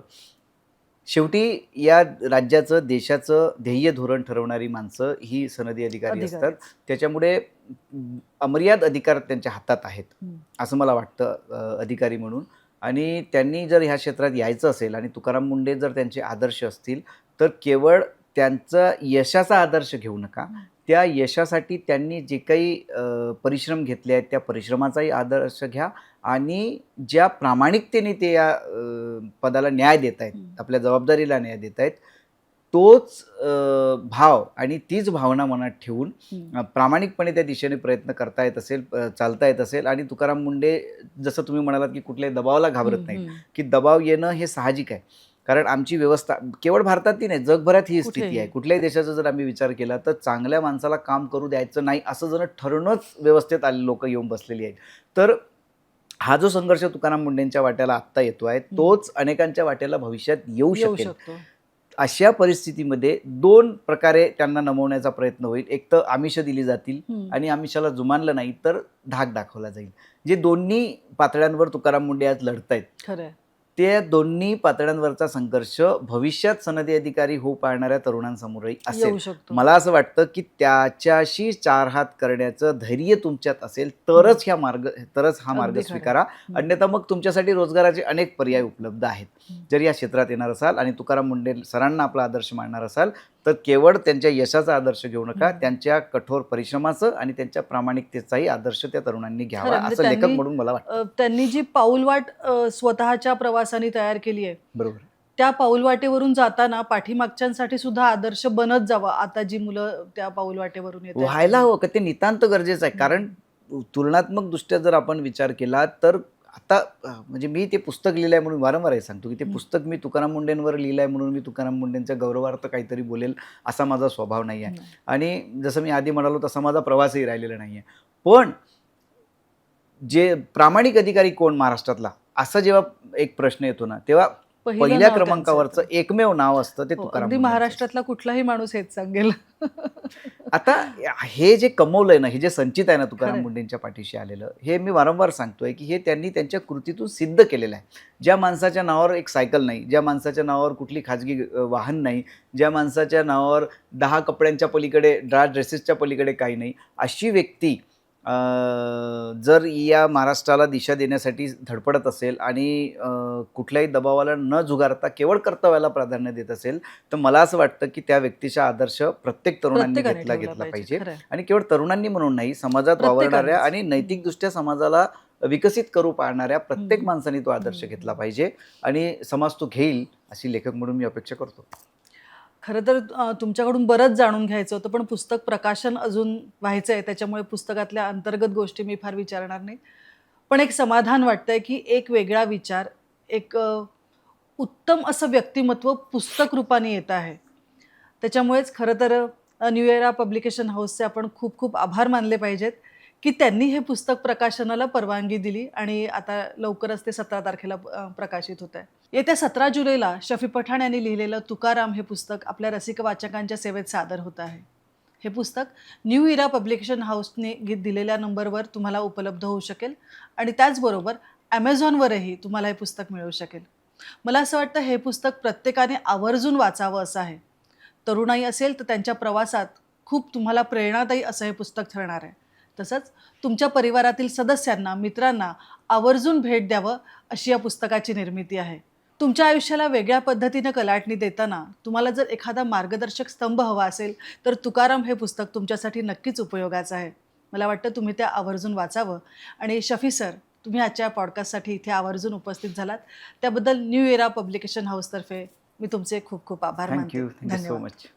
शेवटी या राज्याचं, देशाचं ध्येय धोरण ठरवणारी माणसं ही सनदी अधिकारी असतात. त्याच्यामुळे अमर्याद अधिकार त्यांच्या हातात आहेत असं मला वाटतं अधिकारी म्हणून. आणि त्यांनी जर ह्या क्षेत्रात यायचं असेल आणि तुकाराम मुंडे जर त्यांचे आदर्श असतील तर केवळ त्यांचा यशाचा आदर्श घेऊ नका, त्या यशासाठी त्यांनी जे काही परिश्रम घेतले आहेत त्या परिश्रमाचाही आदर्श घ्या. आणि ज्या प्रामाणिकतेने ते या पदाला न्याय देत आहेत, आपल्या जबाबदारीला न्याय देत आहेत, तोच भाव आणि तीच भावना मनात ठेवून प्रामाणिकपणे त्या दिशेने प्रयत्न करता येत असेल, चालता येत असेल. आणि तुकाराम मुंडे जसं तुम्ही म्हणालात की कुठल्याही दबावाला घाबरत नाहीत, की दबाव येणं हे साहजिक आहे. कारण आमची व्यवस्था केवळ भारतातली नाही, जगभरात ही स्थिती आहे. कुठल्याही देशाचा जर आम्ही विचार केला तर चांगल्या माणसाला काम करू द्यायचं नाही असं जर ठरणंच व्यवस्थेत आले लोक येऊन बसलेली आहेत. तर हा जो संघर्ष तुकाराम मुंडेंच्या वाट्याला आत्ता येतो आहे तोच अनेकांच्या वाट्याला भविष्यात येऊ शकेल. अशा परिस्थितीमध्ये 2 प्रकारे त्यांना नमवण्याचा प्रयत्न होईल. एक तर आमिष दिली जातील आणि आमिषाला जुमानलं नाही तर धाक दाखवला जाईल. जे दोन्ही पातळ्यांवर तुकाराम मुंडे आज लढतायत, खरंय. त्या दोन्ही पातळ्यांवरचा संघर्ष भविष्यात सनदी अधिकारी होऊ पाहणाऱ्या तरुणांसमोरही येऊ असेल. शकतो. मला असं वाटतं की त्याच्याशी 4 हात करण्याचं धैर्य तुमच्यात असेल तरच हा मार्ग अगदी खरं. स्वीकारा. अन्यथा मग तुमच्यासाठी रोजगाराचे अनेक पर्याय उपलब्ध आहेत. जर या क्षेत्रात येणार असाल आणि तुकाराम मुंडे सरांना आपला आदर्श मानणार असाल तर केवळ त्यांच्या यशाचा आदर्श घेऊ नका, त्यांच्या कठोर परिश्रमाचं आणि त्यांच्या प्रामाणिकतेचाही आदर्श त्या तरुणांनी घ्यावा, खरं, म्हणजे असं लेखक त्यांनी म्हणून मला वाटतं. त्यांनी जी पाऊलवाट स्वतःच्या प्रवासाने तयार केली आहे, बरोबर. त्या पाऊलवाटेवरून जाताना पाठीमागच्यांसाठी सुद्धा आदर्श बनत जावं. आता जी मुलं त्या पाऊलवाटेवरून येत व्हायला हवं का, ते नितांत गरजेचं आहे. कारण तुलनात्मक दृष्ट्या जर आपण विचार केला तर आता म्हणजे मी ते पुस्तक लिहिलं आहे म्हणून वारंवार हे सांगतो की ते पुस्तक मी तुकाराम मुंडेंवर लिहिलं आहे म्हणून मी तुकाराम मुंडेंच्या गौरवार्थ काहीतरी बोलेल असा माझा स्वभाव नाही आहे. आणि जसं मी आधी म्हणालो तसा माझा प्रवासही राहिलेला नाही आहे. पण जे प्रामाणिक अधिकारी कोण महाराष्ट्रातला असा जेव्हा एक प्रश्न येतो ना, तेव्हा पहिल्या क्रमांकावरचं एकमेव नाव असतं ते तुकाराम अगदी मुंडे. महाराष्ट्रातला कुठलाही माणूस हेच सांगेल. आता हे जे कमवलंय ना, हे जे संचित आहे ना तुकाराम खरंय. मुंडेंच्या पाठीशी आलेलं, हे मी वारंवार सांगतोय की हे त्यांनी त्यांच्या कृतीतून सिद्ध केलेलं आहे. ज्या माणसाच्या नावावर एक सायकल नाही, ज्या माणसाच्या नावावर कुठली खाजगी वाहन नाही, ज्या माणसाच्या नावावर 10 कपड्यांच्या पलीकडे, ड्रेसेसच्या पलीकडे काही नाही, अशी व्यक्ती जर या महाराष्ट्राला दिशा देण्यासाठी धडपडत असेल आणि कुठल्याही दबावाला न झुगारता केवळ कर्तव्याला प्राधान्य देत असेल तर मला असं वाटतं की त्या व्यक्तीचा आदर्श प्रत्येक तरुणांनी घेतला पाहिजे. आणि केवळ तरुणांनी म्हणून नाही, समाजात वावरणाऱ्या आणि नैतिकदृष्ट्या समाजाला विकसित करू पाहणाऱ्या प्रत्येक माणसाने तो आदर्श घेतला पाहिजे आणि समाज तो घेईल अशी लेखक म्हणून मी अपेक्षा करतो. खरं तर तुमच्याकडून बरंच जाणून घ्यायचं होतं, पण पुस्तक प्रकाशन अजून व्हायचं आहे, त्याच्यामुळे पुस्तकातल्या अंतर्गत गोष्टी मी फार विचारणार नाही. पण एक समाधान वाटतंय की एक वेगळा विचार, एक उत्तम असं व्यक्तिमत्व पुस्तक रूपाने येत आहे. त्याच्यामुळेच खरं तर न्यू एरा पब्लिकेशन हाऊसचे आपण खूप खूप आभार मानले पाहिजेत की त्यांनी हे पुस्तक प्रकाशनाला परवानगी दिली आणि आता लवकरच ते 17 तारखेला प्रकाशित होत आहे. येत्या 17 जुलैला शफी पठाण यांनी लिहिलेलं तुकाराम हे पुस्तक आपल्या रसिक वाचकांच्या सेवेत सादर होत आहे. हे पुस्तक न्यू इरा पब्लिकेशन हाऊसने दिलेल्या नंबरवर तुम्हाला उपलब्ध होऊ शकेल आणि त्याचबरोबर ॲमेझॉनवरही तुम्हाला हे पुस्तक मिळू शकेल. मला असं वाटतं हे पुस्तक प्रत्येकाने आवर्जून वाचावं असं आहे. तरुणाई असेल तर त्यांच्या प्रवासात खूप तुम्हाला प्रेरणादायी असं हे पुस्तक ठरणार आहे. तसंच तुमच्या परिवारातील सदस्यांना, मित्रांना आवर्जून भेट द्यावं अशी या पुस्तकाची निर्मिती आहे. तुमच्या आयुष्याला वेगळ्या पद्धतीनं कलाटणी देताना तुम्हाला जर एखादा मार्गदर्शक स्तंभ हवा असेल तर तुकाराम हे पुस्तक तुमच्यासाठी नक्कीच उपयोगाचं आहे. मला वाटतं तुम्ही ते आवर्जून वाचावं. आणि शफी सर, तुम्ही आजच्या पॉडकास्टसाठी इथे आवर्जून उपस्थित झालात त्याबद्दल न्यू एरा पब्लिकेशन हाऊसतर्फे मी तुमचे खूप खूप आभार मानते. Thank you so much.